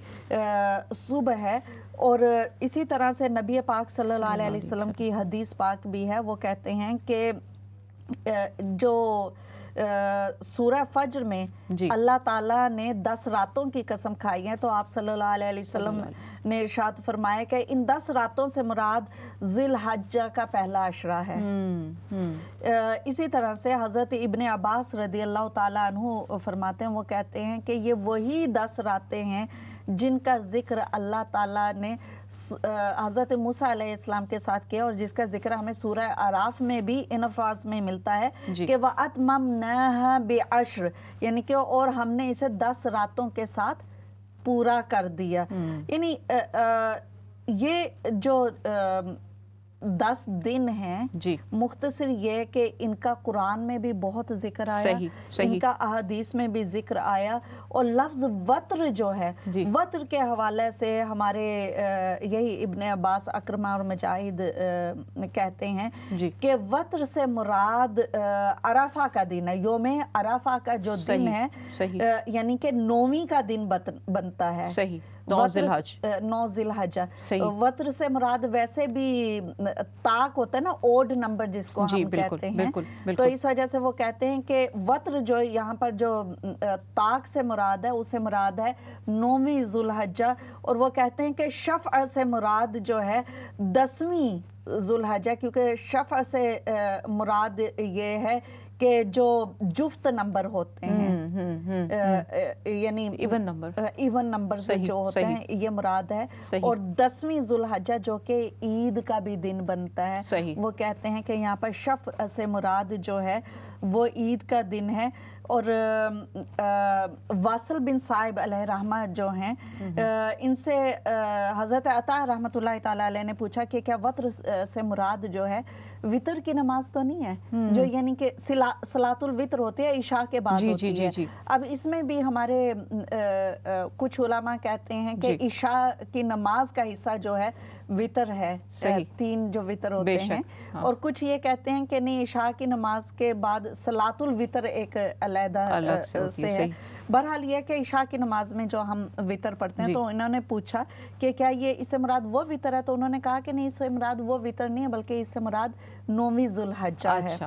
صبح ہے. اور اسی طرح سے نبی پاک صلی اللہ علیہ وسلم کی حدیث پاک بھی ہے، وہ کہتے ہیں کہ جو सूरह फज्र में अल्लाह ताला ने 10 रातों की कसम खाई है, तो आप सल्लल्लाहु अलैहि वसल्लम ने इरशाद फरमाया कि इन 10 रातों से मुराद ज़िल-हज्जा का पहला अशरा है। इसी तरह से हज़रत इब्ने अब्बास रदी अल्लाह ताला अन्हु फरमाते हैं, वो कहते हैं कि ये वही 10 रातें हैं जिनका जिक्र अल्लाह ताला ने हज़रत मूसा अलैहिस्सलाम के साथ किया, और जिसका जिक्र हमें सूरह आराफ में भी इन अल्फाज में मिलता है कि वअतममनाहा बिअश्र, यानी कि और हमने इसे 10 रातों के साथ पूरा कर दिया। यानी ये जो 10 दिन हैं, मुख्तसर ये कि इनका कुरान में भी बहुत जिक्र आया, इनका अहादीस में भी जिक्र आया, और लफ्ज़ वत्र जो है, वत्र के हवाले से हमारे यही इब्ने अब्बास, अकरमा और मुजाहिद कहते हैं कि वत्र से मुराद अराफा का दिन है, योम अराफा का जो दिन है, यानी कि 9वीं का दिन बनता है, 9 ज़िल-हज्जा। वत्र से मुराद वैसे भी ताक होता है ना, ओड नंबर जिसको हम कहते हैं, तो इस वजह से वो कहते हैं कि वत्र जो यहाँ पर जो ताक से मुराद है, उससे मुराद है 9वीं ज़ुल-हज्जा, और वो कहते हैं कि शफ़अ से मुराद जो है 10वीं ज़ुल-हज्जा, क्योंकि शफ़अ से मुराद ये है कि जो जुफ्त नंबर होते हैं, यानी इवन नंबर से जो होते हैं, ये मुराद है, और 10वीं ज़ुल-हज्जा जो कि ईद का भी दिन बनता है, वो कहते हैं कि यहाँ पर शफ़ से मुराद जो है वो ईद का दिन है। और वासिल बिन साहिब अलैहि रहमा जो हैं, इनसे हज़रत अता रहमतुल्लाहि ताला अलैह ने पूछा कि क्या वत्र से मुराद जो है वितर की नमाज तो नहीं है, जो यानी कि सलातुल वितर होती है, इशा के बाद होती है। अब इसमें भी हमारे कुछ उलमा कहते हैं कि इशा की नमाज का हिस्सा जो है वितर है, 3 जो वितर होते हैं, और कुछ ये कहते हैं कि नहीं, इशा की नमाज के बाद सलातुल वितर एक अलग से है। बहरहाल ये कि इशा की नमाज में जो हम वितर पढ़ते हैं, तो इन्होंने पूछा कि क्या ये इससे मुराद वो वितर है, तो उन्होंने कहा कि नहीं, इससे मुराद वो वितर नहीं है, बल्कि इससे मुराद 9वीं ज़ुल-हज्जा है।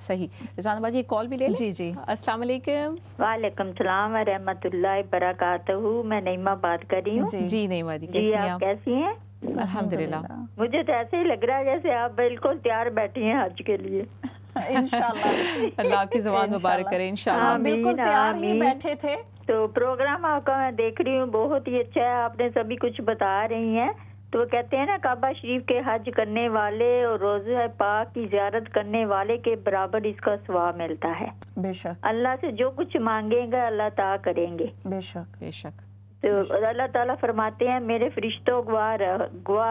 सही। रिज़वाना बाजी एक कॉल भी ले लें। जी। अस्सलाम वालेकुम। वालेकुम सलाम व रहमतुल्लाहि बरकातहू। मैं नईमा बात कर रही हूँ। जी नईमा जी, कैसी हैं आप? कैसी हैं? अल्हम्दुलिल्लाह। मुझे तो ऐसे ही लग रहा है जैसे आप बिल्कुल तैयार बैठी हैं हज के लिए। इंशाल्लाह। अल्लाह आपकी ज़ुबान मुबारक करे इंशाल्लाह। बिल्कुल तैयार ही बैठे थे। तो प्रोग्राम आपका मैं देख रही हूँ, बहुत ही अच्छा है, आपने सभी कुछ बता रही हैं। तो वो कहते हैं ना, काबा शरीफ के हज करने वाले और रोज़ा पाक की ज़ियारत करने वाले के बराबर इसका सवाब मिलता है। बेशक। अल्लाह से जो कुछ मांगेगा अल्लाह ताला करेंगे। बेशक बेशक। तो अल्लाह ताला फरमाते हैं, मेरे फरिश्तों गवाह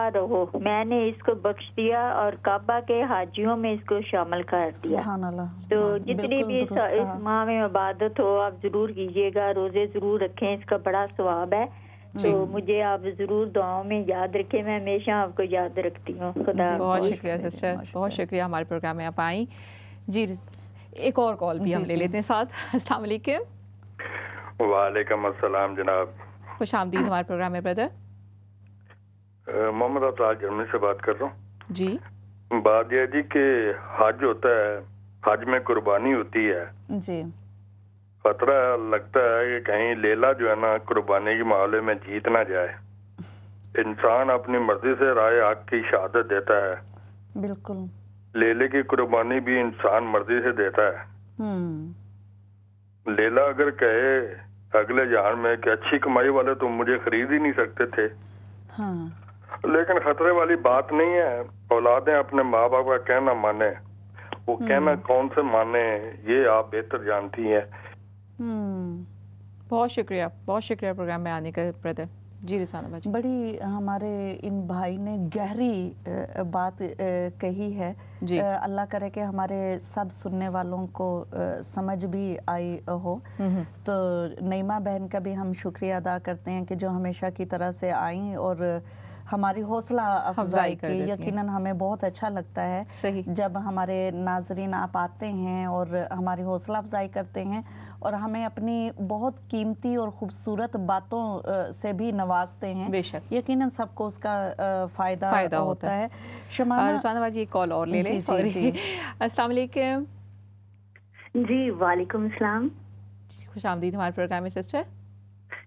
रहो, मैंने इसको बख्श दिया और काबा के हाजियों में इसको शामिल कर दिया। तो जितनी भी इस माह में इबादत हो आप जरूर कीजिएगा, रोजे जरूर रखें, इसका बड़ा सवाब है। तो मुझे आप जरूर दुआओं में याद रखें, मैं हमेशा आपको याद रखती हूँ। खुदा। बहुत शुक्रिया सिस्टर, बहुत शुक्रिया हमारे प्रोग्राम में आप आई। जी एक और कॉल भी हम ले लेते हैं साथ। अस्सलाम वालेकुम। वालेकुम अस्सलाम जनाब, खुश आमदीद हमारे प्रोग्राम में ब्रदर। मोहम्मद अफजाल जर्मनी से बात कर रहा हूँ। जी बात यह जी कि हज होता है, हज में कुर्बानी होती है जी। खतरा लगता है कि कहीं लेला जो है ना कुर्बानी के मामले में जीत ना जाए। इंसान अपनी मर्जी से राय हक की शहादत देता है, बिल्कुल। लेले की कुर्बानी भी इंसान मर्जी से देता है। लेला अगर कहे अगले जहान में कि अच्छी कमाई वाले तो मुझे खरीद ही नहीं सकते थे, लेकिन खतरे वाली बात नहीं है। औलादें अपने माँ बाप का कहना माने, वो कहना कौन से माने ये आप बेहतर जानती हैं। बहुत शुक्रिया प्रोग्राम में आने का ब्रदर। जी रिज़वाना बाजी। बड़ी हमारे इन भाई ने गहरी बात कही है। अल्लाह करे कि हमारे सब सुनने वालों को समझ भी आई हो। तो नईमा बहन का भी हम शुक्रिया अदा करते हैं कि जो हमेशा की तरह से आई और हमारी हौसला अफजाई की। यकीनन हमें बहुत अच्छा लगता है जब हमारे नाजरीन आप आते हैं और हमारी हौसला अफजाई करते हैं और हमें अपनी बहुत कीमती और खूबसूरत बातों से भी नवाजते हैं। बेशक यकीनन सबको उसका फ़ायदा होता है। रिज़वाना बाजी एक कॉल और ले लें। अस्सलाम वालेकुम। جی وعلیکم السلام. خوش آمدید ہمارے پروگرام میں سسٹر.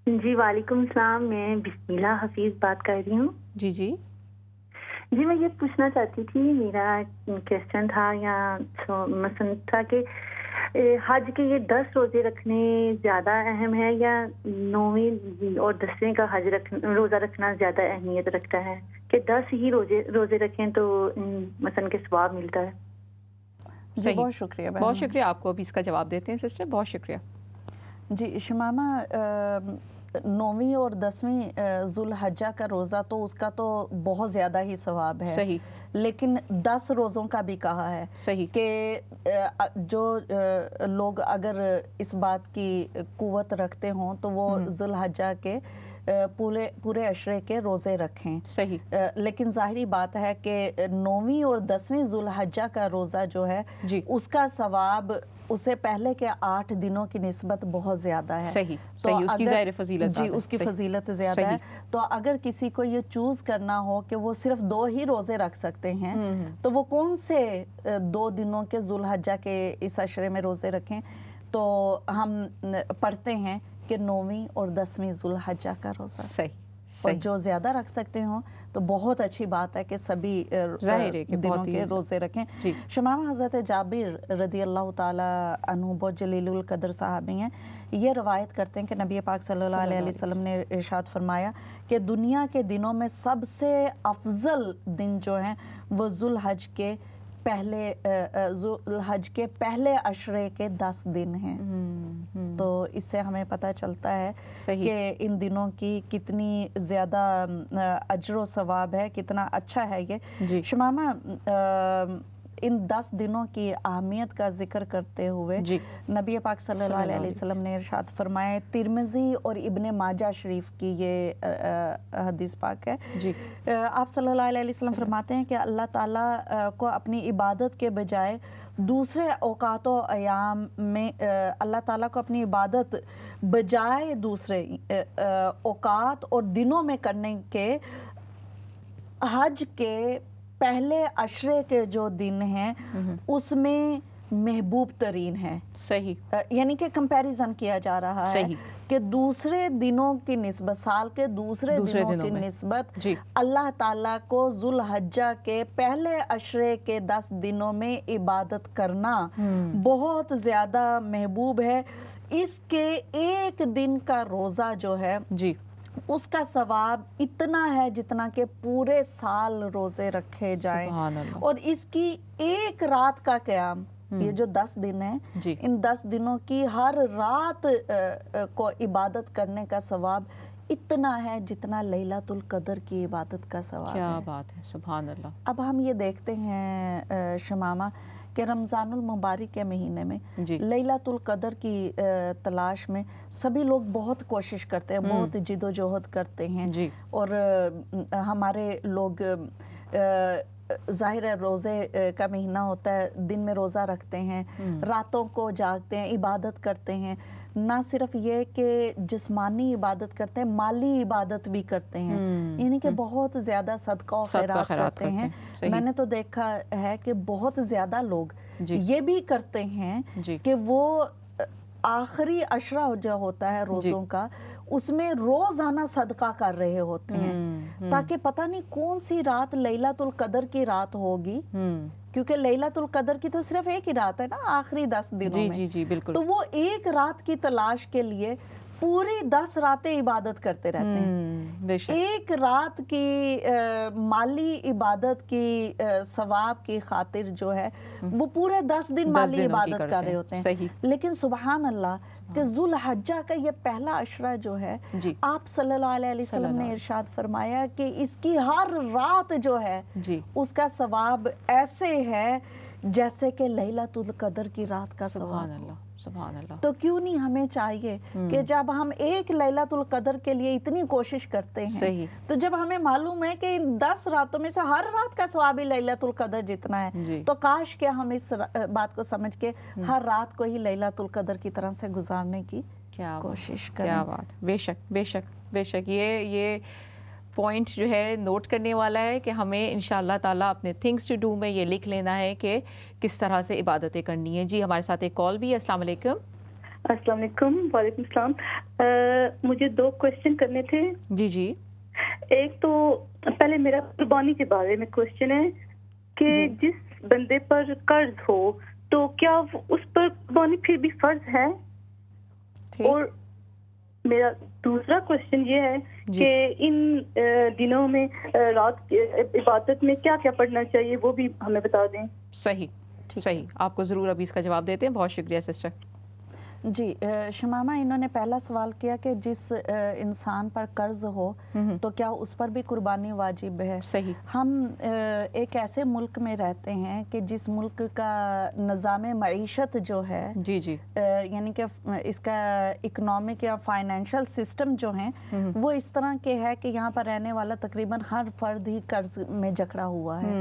جی وعلیکم السلام. میں بسمیلہ حفیظ بات کر رہی ہوں. جی جی جی میں یہ پوچھنا چاہتی تھی, میرا کوشچن تھا یا مثلا تھا کہ حج کے یہ 10 روزے رکھنے زیادہ اہم ہے یا 9ویں اور 10ویں کا حج روزہ رکھنا زیادہ اہمیت رکھتا ہے, کہ 10 ہی روزے رکھیں تو مثلا کے ثواب ملتا ہے؟ جی بہت شکریہ. بہت شکریہ, آپ کو ابھی اس کا جواب دیتے ہیں سسٹر. بہت شکریہ. جی شمامہ, 9ویں اور 10ویں ذوالحجہ کا روزہ تو اس کا تو بہت زیادہ ہی ثواب ہے. صحیح. لیکن 10 روزوں کا بھی کہا ہے. صحیح. کہ جو لوگ اگر اس بات کی قوت رکھتے ہوں تو وہ ذوالحجہ کے پورے عشرے کے روزے رکھیں. صحیح. لیکن ظاہری بات ہے کہ 9ویں اور 10ویں ذوالحجہ کا روزہ جو ہے اس کا ثواب اسے پہلے کے 8 دنوں کی نسبت بہت زیادہ ہے. صحیح. صحیح. اس کی ظاہر فضیلت جی اس کی فضیلت زیادہ ہے. تو اگر کسی کو یہ چوز کرنا ہو کہ وہ صرف 2 ہی روزے رکھ سکتے ہیں تو وہ کون سے 2 دنوں کے ذوالحجہ کے اس عشرے میں روزے رکھیں؟ تو ہم پڑھتے ہیں کہ 9ویں اور 10ویں ذوالحجہ کا روزہ. صحیح. اور جو زیادہ رکھ سکتے ہوں تو بہت اچھی بات ہے کہ سبھی دنوں کے روزے رکھیں. شمامہ, حضرت جابر رضی اللہ تعالی عنہ بہت جلیل القدر صحابی ہیں. یہ روایت کرتے ہیں کہ نبی پاک صلی اللہ علیہ وسلم نے ارشاد فرمایا کہ دنیا کے دنوں میں سب سے افضل دن جو ہیں وہ ذوالحج کے پہلے عشرے کے 10 دن ہیں. تو اس سے ہمیں پتہ چلتا ہے کہ ان دنوں کی کتنی زیادہ اجر و ثواب ہے, کتنا اچھا ہے یہ. شمامہ, ان 10 دنوں کی اہمیت کا ذکر کرتے ہوئے نبی پاک صلی اللہ علیہ وسلم نے ارشاد فرمایا, ترمذی اور ابن ماجہ شریف کی یہ حدیث پاک ہے. آپ صلی اللہ علیہ وسلم فرماتے ہیں کہ اللہ تعالیٰ کو اپنی عبادت کے بجائے دوسرے اوقات و ایام میں اللہ تعالیٰ کو اپنی عبادت بجائے دوسرے اوقات اور دنوں میں کرنے کے حج کے پہلے عشرے کے جو دن ہیں اس میں محبوب ترین ہے. صحیح. یعنی کہ کمپیریزن کیا جا رہا ہے کہ دوسرے دنوں کی نسبت, سال کے دوسرے دنوں کی نسبت اللہ تعالیٰ کو ذوالحجہ کے پہلے عشرے کے 10 دنوں میں عبادت کرنا بہت زیادہ محبوب ہے. اس کے ایک دن کا روزہ جو ہے اس کا ثواب اتنا ہے جتنا کہ پورے سال روزے رکھے جائیں. اور اس کی ایک رات کا قیام, یہ جو 10 دن ہیں, ان 10 دنوں کی ہر رات کو عبادت کرنے کا ثواب اتنا ہے جتنا لیلۃ القدر کی عبادت کا ثواب ہے. کیا بات ہے, سبحان اللہ. اب ہم یہ دیکھتے ہیں شمامہ کہ رمضان المبارک کے مہینے میں لیلۃ القدر کی تلاش میں سبھی لوگ بہت کوشش کرتے ہیں, بہت جد و جہد کرتے ہیں. اور ہمارے لوگ ظاہر ہے روزے کا مہینہ ہوتا ہے, دن میں روزہ رکھتے ہیں, راتوں کو جاگتے ہیں, عبادت کرتے ہیں. نہ صرف یہ کہ جسمانی عبادت کرتے ہیں, مالی عبادت بھی کرتے ہیں, یعنی کہ بہت زیادہ صدقہ و خیرات کرتے ہیں. میں نے تو دیکھا ہے کہ بہت زیادہ لوگ یہ بھی کرتے ہیں کہ وہ آخری عشرہ جو ہوتا ہے روزوں کا, اس میں روزانہ صدقہ کر رہے ہوتے ہیں تاکہ پتہ نہیں کون سی رات لیلۃ القدر کی رات ہوگی, کیونکہ لیلۃ القدر کی تو صرف ایک ہی رات ہے نا آخری 10 دنوں میں. تو وہ ایک رات کی تلاش کے لیے پوری 10 راتیں عبادت کرتے رہتے ہیں. ایک رات کی مالی عبادت کی ثواب کی خاطر جو ہے وہ پورے 10 دن مالی عبادت کر رہے ہوتے ہیں. لیکن سبحان اللہ کہ ذوالحجہ کا یہ پہلا عشرہ جو ہے, آپ صلی اللہ علیہ وسلم نے ارشاد فرمایا کہ اس کی ہر رات جو ہے اس کا ثواب ایسے ہے جیسے کہ لیلۃ القدر کی رات کا ثواب. سبحان اللہ. تو کیوں نہیں ہمیں چاہیے کہ جب ہم ایک لیلۃ القدر کے لیے اتنی کوشش کرتے ہیں, تو جب ہمیں معلوم ہے کہ ان 10 راتوں میں سے ہر رات کا ثواب ہی لیلۃ القدر جتنا ہے, تو کاش کہ ہم اس بات کو سمجھ کے ہر رات کو ہی لیلۃ القدر کی طرح سے گزارنے کی کوشش کریں. کیا بات. بے شک بے شک بے شک. یہ پوائنٹ جو ہے نوٹ کرنے والا ہے کہ ہمیں انشاءاللہ تعالیٰ اپنے تھنگس ٹو ڈو میں یہ لکھ لینا ہے کہ کس طرح سے عبادتیں کرنی ہیں. جی ہمارے ساتھ ایک کال بھی ہے. السلام علیکم. السلام علیکم. وعلیکم السلام. مجھے 2 کوشچن کرنے تھے. جی جی. ایک تو پہلے میرا قربانی کے بارے میں کوشچن ہے کہ جس بندے پر قرض ہو تو کیا اس پر قربانی پھر بھی فرض ہے؟ اور میرا دوسرا کوشچن یہ ہے کہ ان دنوں میں رات عبادت میں کیا کیا پڑھنا چاہیے وہ بھی ہمیں بتا دیں. صحیح. آپ کو ضرور ابھی اس کا جواب دیتے ہیں. بہت شکریہ سسٹر. جی شمامہ انہوں نے پہلا سوال کیا کہ جس انسان پر قرض ہو تو کیا اس پر بھی قربانی واجب ہے. صحیح. ہم ایک ایسے ملک میں رہتے ہیں کہ جس ملک کا نظام معیشت جو ہے جی جی یعنی کہ اس کا اکنامک یا فائنینشل سسٹم جو ہیں وہ اس طرح کے ہے کہ یہاں پر رہنے والا تقریباً ہر فرد ہی قرض میں جکڑا ہوا ہے.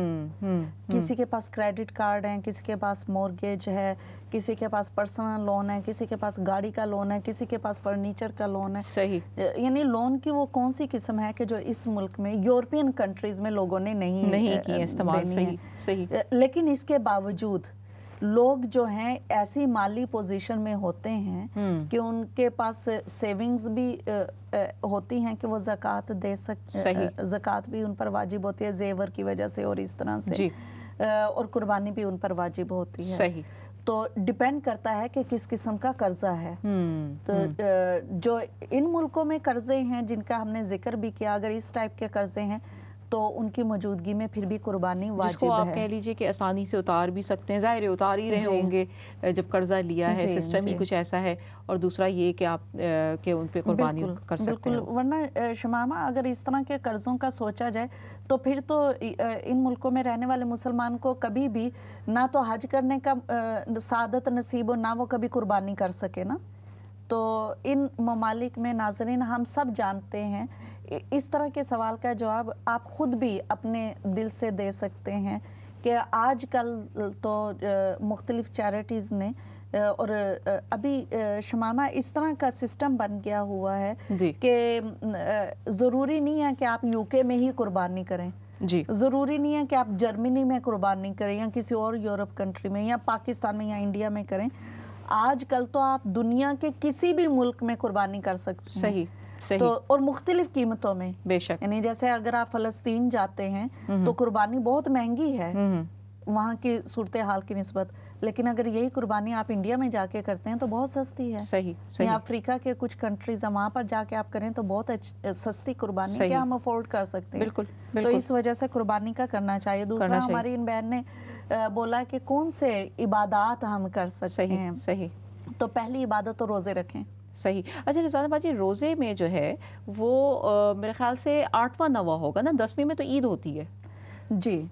کسی کے پاس کریڈٹ کارڈ ہیں, کسی کے پاس مورگیج ہے, کسی کے پاس پرسنل لون ہے, کسی کے پاس گاڑی کا لون ہے, کسی کے پاس فرنیچر کا لون ہے. صحیح. یعنی لون کی وہ کون سی قسم ہے کہ جو اس ملک میں یورپین کنٹریز میں لوگوں نے نہیں کی استعمال. صحیح. لیکن اس کے باوجود لوگ جو ہیں ایسی مالی پوزیشن میں ہوتے ہیں کہ ان کے پاس سیونگز بھی ہوتی ہیں کہ وہ زکوٰۃ دے زکوٰۃ بھی ان پر واجب ہوتی ہے زیور کی وجہ سے اور اس طرح سے, اور قربانی بھی ان پر واجب ہوتی ہے. صحیح. تو ڈیپینڈ کرتا ہے کہ کس قسم کا قرضہ ہے. تو جو ان ملکوں میں قرضے ہیں جن کا ہم نے ذکر بھی کیا, اگر اس ٹائپ کے قرضے ہیں تو ان کی موجودگی میں پھر بھی قربانی واجب ہے. جس کو آپ کہہ لیجئے کہ آسانی سے اتار بھی سکتے ہیں, ظاہر اتار ہی رہے ہوں گے جب قرضہ لیا ہے, سسٹم ہی کچھ ایسا ہے. اور دوسرا یہ کہ آپ کہ ان پہ قربانی کر سکتے ہیں. ورنہ شمامہ اگر اس طرح کے قرضوں کا سوچا جائے تو پھر تو ان ملکوں میں رہنے والے مسلمان کو کبھی بھی نہ تو حج کرنے کا سعادت نصیب ہو, نہ وہ کبھی قربانی کر سکے نا. تو ان ممالک میں ناظرین ہم سب جانتے ہیں, اس طرح کے سوال کا جواب آپ خود بھی اپنے دل سے دے سکتے ہیں کہ آج کل تو مختلف چیریٹیز نے اور ابھی شمامہ اس طرح کا سسٹم بن گیا ہوا ہے کہ ضروری نہیں ہے کہ آپ یو کے میں ہی قربانی کریں, ضروری نہیں ہے کہ آپ جرمنی میں قربانی کریں یا کسی اور یورپ کنٹری میں یا پاکستان میں یا انڈیا میں کریں. آج کل تو آپ دنیا کے کسی بھی ملک میں قربانی کر سکتے ہیں. تو اور مختلف قیمتوں میں. بے شک. یعنی جیسے اگر آپ فلسطین جاتے ہیں تو قربانی بہت مہنگی ہے وہاں کی صورتحال کی نسبت, لیکن اگر یہی قربانی آپ انڈیا میں جا کے کرتے ہیں تو بہت سستی ہے. صحیح. یا افریقہ کے کچھ کنٹریز ہیں وہاں پر جا کے آپ کریں تو بہت سستی قربانی کہ ہم افورڈ کر سکتے ہیں. بالکل. تو اس وجہ سے قربانی کا کرنا چاہیے. دوسرا ہماری ان بہن نے بولا کہ کون سے عبادات ہم کر سکتے ہیں. صحیح. تو پہلی عبادت تو روزے رکھیں. صحیح. اچھا رضوانہ باجی, روزے میں جو ہے وہ میرے خیال سے 8واں 9واں ہوگا نا, 10ویں میں تو عید ہوتی ہے. جی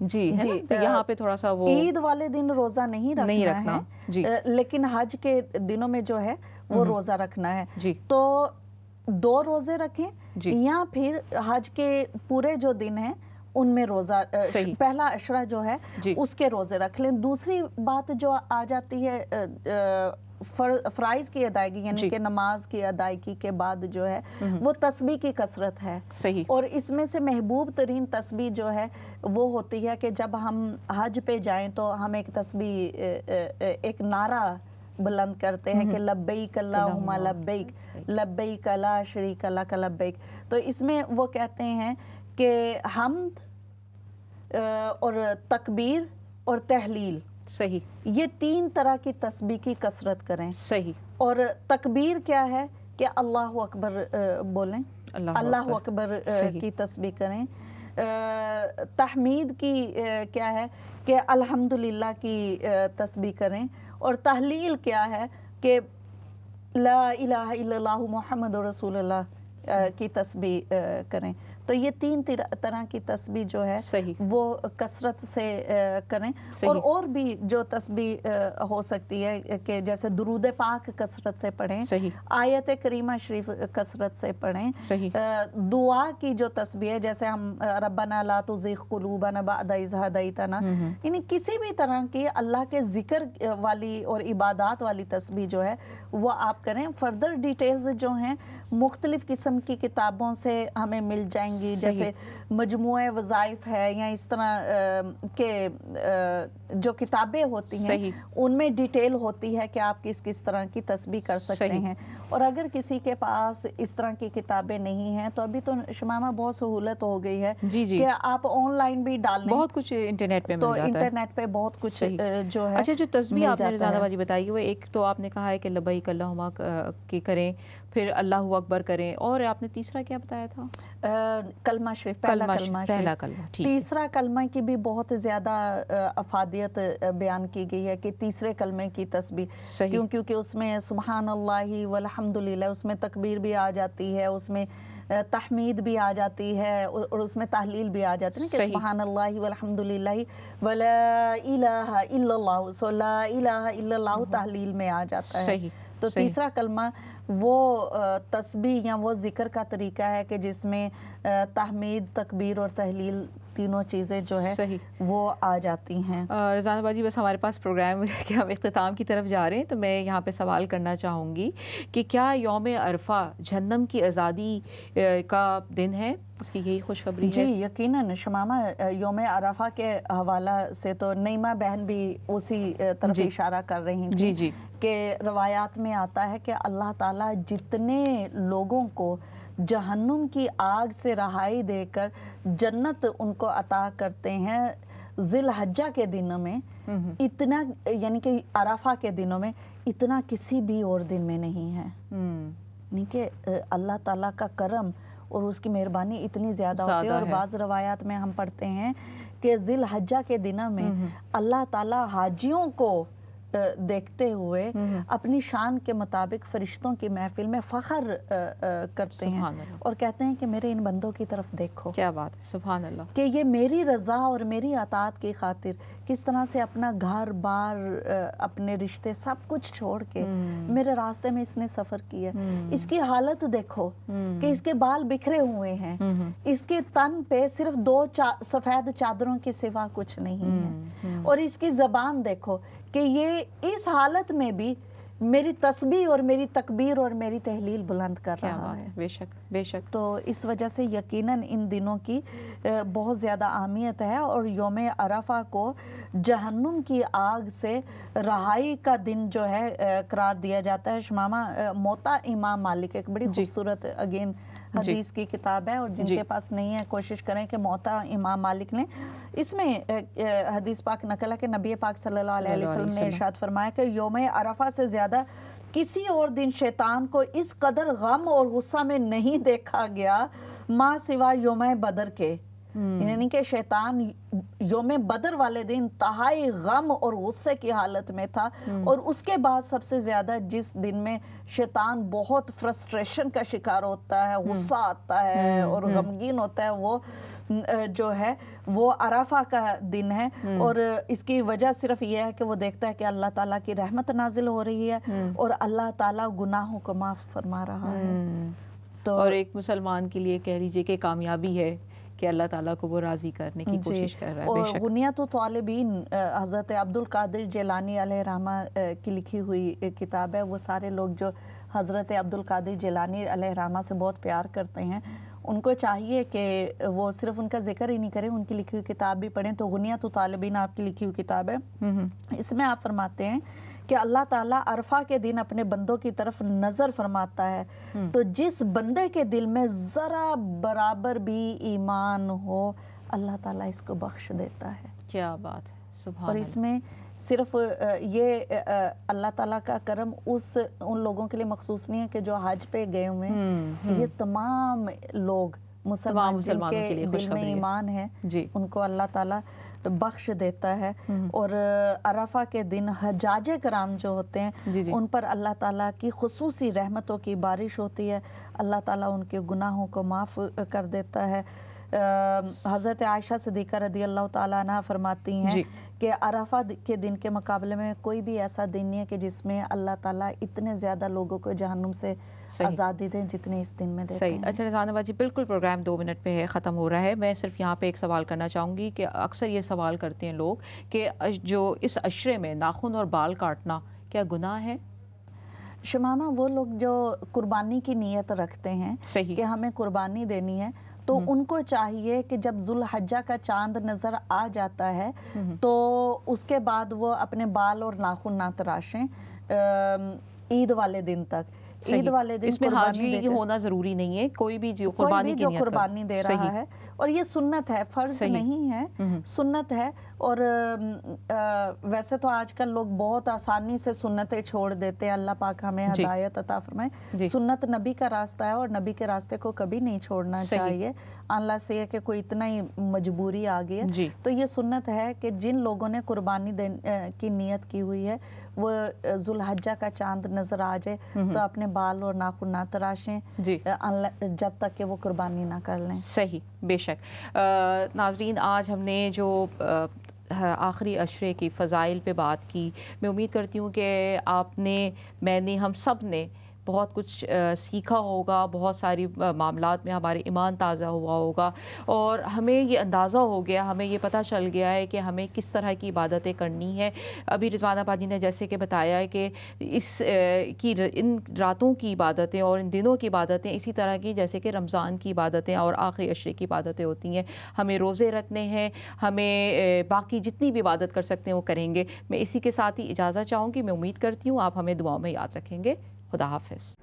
تو یہاں پہ تھوڑا سا وہ عید والے دن روزہ نہیں رکھنا ہے, لیکن حج کے دنوں میں جو ہے وہ روزہ رکھنا ہے. تو 2 روزے رکھیں یا پھر حج کے پورے جو دن ہیں ان میں روزہ پہلا عشرہ جو ہے اس کے روزے رکھ لیں. دوسری بات جو آ جاتی ہے فرائض کی ادائیگی یعنی کہ نماز کی ادائیگی کے بعد جو ہے وہ تسبیح کی کثرت ہے. اور اس میں سے محبوب ترین تسبیح جو ہے وہ ہوتی ہے کہ جب ہم حج پہ جائیں تو ہم ایک تسبیح ایک نعرہ بلند کرتے ہیں کہ لبیک اللہم لبیک لبیک لا شریک لک لبیک. تو اس میں وہ کہتے ہیں کہ حمد اور تکبیر اور تحلیل یہ 3 طرح کی تسبیح کی کثرت کریں. اور تکبیر کیا ہے کہ اللہ اکبر بولیں, اللہ اکبر کی تسبیح کریں. تحمید کی کیا ہے کہ الحمدللہ کی تسبیح کریں. اور تحلیل کیا ہے کہ لا الہ الا اللہ محمد رسول اللہ کی تسبیح کریں. تو یہ 3 طرح کی تسبیح جو ہے وہ کثرت سے کریں. اور بھی جو تسبیح ہو سکتی ہے کہ جیسے درود پاک کثرت سے پڑھیں, آیت کریمہ شریف کثرت سے پڑھیں. دعا کی جو تسبیح ہے جیسے ہم ربنا لا تزغ قلوبنا بعد اذ ہدیتنا, یعنی کسی بھی طرح کی اللہ کے ذکر والی اور عبادات والی تسبیح جو ہے وہ آپ کریں. فردر ڈیٹیلز جو ہیں مختلف قسم کی کتابوں سے ہمیں مل جائیں चाहूँगी, जैसे मजमूए वज़ाइफ है या इस तरह के जो किताबें होती हैं उनमें डिटेल होती है कि आप किस किस तरह की तस्बीह कर सकते हैं। और अगर किसी के पास इस तरह की किताबें नहीं हैं तो अभी तो शमामा बहुत सहूलत हो गई है कि आप ऑनलाइन भी डाल लें, बहुत कुछ इंटरनेट पे मिल जाता है। तो इंटरनेट पे बहुत कुछ जो है। अच्छा, जो तस्बीह आपने रिज़ाना बाजी बताई वो एक तो आपने कहा है कि लबैक अल्लाहुम्मा की करें, फिर अल्लाहु अकबर करें, और आपने तीसरा क्या बताया था? कलमा शरीफ, पहला कलमा। तीसरा कलमा की भी बहुत ज़्यादा अफादियत बयान की गई है कि तीसरे कलमे की तस्बीह, क्योंकि उसमें सुबहान अल्लाह वल्हम्दुलिल्लाह, उसमें तकबीर भी आ जाती है, उसमें तहमीद भी आ जाती है और उसमें तहलील भी आ जाती है कि सुबहान अल्लाह वल्हम्दुलिल्लाह वला इलाहा इल्लल्लाह, सो ला इलाहा इल्लल्लाह तहलील में आ जाता है। तो तीसरा कलमा वो तस्बीह या वो ज़िक्र का तरीका है कि जिसमें तहमीद, तकबीर और तहलील तीनों चीज़ें जो है वो आ जाती हैं। रिज़ाना बाजी, बस हमारे पास प्रोग्राम के हम इख्तिताम की तरफ जा रहे हैं, तो मैं यहाँ पे सवाल करना चाहूँगी कि क्या यौम अरफा जहन्नम की आज़ादी का दिन है? उसकी यही खुशखबरी है? जी यकीनन शमामा, यौम अरफा के हवाला से तो नईमा बहन भी उसी तरफ इशारा कर रही थी जी कि रवायात में आता है कि अल्लाह ताला जितने लोगों को जहन्नुम की आग से रहाई देकर जन्नत उनको अता करते हैं ज़िलहज्जा के दिनों में, इतना यानी कि अरफा के दिनों में इतना किसी भी और दिन में नहीं है। यानी कि अल्लाह ताला का करम और उसकी मेहरबानी इतनी ज़्यादा होती है। और बाज़ रवायात में हम पढ़ते हैं कि ज़िलहज्जा के दिनों में अल्लाह ताला हाजियों को देखते हुए अपनी शान के मुताबिक फरिश्तों की महफिल में फ़ख्र करते हैं और कहते हैं कि मेरे इन बंदों की तरफ देखो। क्या बात है, सुभान अल्लाह, कि ये मेरी रज़ा और मेरी अताअत की खातिर किस तरह से अपना घर बार, अपने रिश्ते सब कुछ छोड़ के मेरे रास्ते में इसने सफ़र किया। इसकी हालत देखो कि इसके बाल बिखरे हुए हैं, इसके तन पे सिर्फ 2 सफ़ेद चादरों के सिवा कुछ नहीं है, और इसकी ज़बान देखो कि ये इस हालत में भी मेरी तस्बीह और मेरी तकबीर और मेरी तहलील बुलंद कर रहा है। बेशक बेशक। तो इस वजह से यकीनन इन दिनों की बहुत ज़्यादा अहमियत है और यौम अरफा को जहन्नुम की आग से रहाई का दिन जो है करार दिया जाता है। शमामा, मोता इमाम मालिक एक बड़ी खूबसूरत अगेन हदीस की किताब है, और जिनके पास नहीं है कोशिश करें कि मोता इमाम मालिक ने, इसमें हदीस पाक नकल है कि नबी पाक सल्लल्लाहु अलैहि वसल्लम ने इरशाद फरमाया कि यौम अरफा से ज़्यादा किसी और दिन शैतान को इस कदर गम और गुस्सा में नहीं देखा गया माँ सिवा यौम बदर के। यानी कि शैतान यौम बदर वाले दिन इंतहाई गम और गुस्से की हालत में था, और उसके बाद सबसे ज़्यादा जिस दिन में शैतान बहुत फ्रस्ट्रेशन का शिकार होता है, गुस्सा आता है और गमगीन होता है, वो जो है वो अरफा का दिन है। और इसकी वजह सिर्फ ये है कि वो देखता है कि अल्लाह ताला की रहमत नाजिल हो रही है और अल्लाह ताला गुनाहों को माफ़ फरमा रहा है। तो और एक मुसलमान के लिए कह लीजिए कि कामयाबी है कि अल्लाह ताला को वो राज़ी करने की कोशिश कर रहा है। और गुनियतुत तालिबीन हज़रत अब्दुल कादिर जिलानी अलैहिर्रहमा की लिखी हुई किताब है। वो सारे लोग जो हज़रत अब्दुल कादिर जिलानी अलैहिर्रहमा से बहुत प्यार करते हैं, उनको चाहिए कि वो सिर्फ उनका जिक्र ही नहीं करें, उनकी लिखी हुई किताब भी पढ़ें। तो गुनियतुत तालिबीन आपकी लिखी हुई किताब है, इसमें आप फरमाते हैं कि अल्लाह ताला अरफा के दिन अपने बंदों की तरफ नज़र फरमाता है, तो जिस बंदे के दिल में ज़रा बराबर भी ईमान हो अल्लाह ताला इसको बख्श देता है। क्या बात है, सुभान। और इसमें सिर्फ ये अल्लाह ताला का करम उन लोगों के लिए मखसूस नहीं है कि जो हज पे गए हुए हैं, ये तमाम लोग मुसलमान जिनके दिल में ईमान है उनको अल्लाह ताला बख्श देता है। और अरफा के दिन हजाजे कराम जो होते हैं उन पर अल्लाह ताला की खुसूसी रहमतों की बारिश होती है, अल्लाह ताला उनके गुनाहों को माफ़ कर देता है। हज़रत आयशा सिद्दीक़ा रदी अल्लाह ताला अन्हा फरमाती हैं कि अरफा के दिन के मुकाबले में कोई भी ऐसा दिन नहीं है कि जिसमें अल्लाह ताला इतने ज़्यादा लोगों को जहन्नुम से आज़ादी दें जितने इस दिन में देते हैं। अच्छा रिज़वाना बाजी, बिल्कुल प्रोग्राम 2 मिनट पे है, ख़त्म हो रहा है। मैं सिर्फ यहाँ पे एक सवाल करना चाहूँगी कि अक्सर ये सवाल करते हैं लोग कि जो इस अशरे में नाखून और बाल काटना क्या गुनाह है? शमामा, वो लोग जो कुर्बानी की नीयत रखते हैं कि हमें कुर्बानी देनी है, تو ان کو چاہیے کہ جب ذوالحجہ کا چاند نظر آ جاتا ہے تو اس کے بعد وہ اپنے بال اور ناخن نہ تراشیں عید والے دن تک. عید والے دن اس میں حاجی ہونا ضروری نہیں ہے, کوئی بھی جو قربانی دے رہا ہے, اور یہ سنت ہے, فرض نہیں ہے, سنت ہے. اور ویسے تو آج کل لوگ بہت آسانی سے سنتیں چھوڑ دیتے ہیں, اللہ پاک ہمیں ہدایت عطا فرمائے. سنت نبی کا راستہ ہے اور نبی کے راستے کو کبھی نہیں چھوڑنا چاہیے, اللہ سے یہ کہ کوئی اتنا ہی مجبوری آ گئی ہے. تو یہ سنت ہے کہ جن لوگوں نے قربانی کی نیت کی ہوئی ہے وہ ذوالحجہ کا چاند نظر آ جائے تو اپنے بال اور ناخن نہ تراشیں جب تک کہ وہ قربانی نہ کر لیں. صحیح, بے شک. ناظرین, آج ہم نے جو آخری عشرے کی فضائل پہ بات کی, میں امید کرتی ہوں کہ آپ نے, میں نے, ہم سب نے بہت کچھ سیکھا ہوگا, بہت ساری معاملات میں ہمارے ایمان تازہ ہوا ہوگا, اور ہمیں یہ اندازہ ہو گیا, ہمیں یہ پتہ چل گیا ہے کہ ہمیں کس طرح کی عبادتیں کرنی ہے. ابھی رضوانہ باجی نے جیسے کہ بتایا ہے کہ ان راتوں کی عبادتیں اور ان دنوں کی عبادتیں اسی طرح کی جیسے کہ رمضان کی عبادتیں اور آخری عشرے کی عبادتیں ہوتی ہیں. ہمیں روزے رکھنے ہیں, ہمیں باقی جتنی بھی عبادت کر سکتے ہیں وہ کریں گے. میں اسی کے ساتھ ہی اجازت چاہوں گی. میں امید کرتی ہوں آپ ہمیں دعاؤں میں یاد رکھیں گے. خدا حافظ.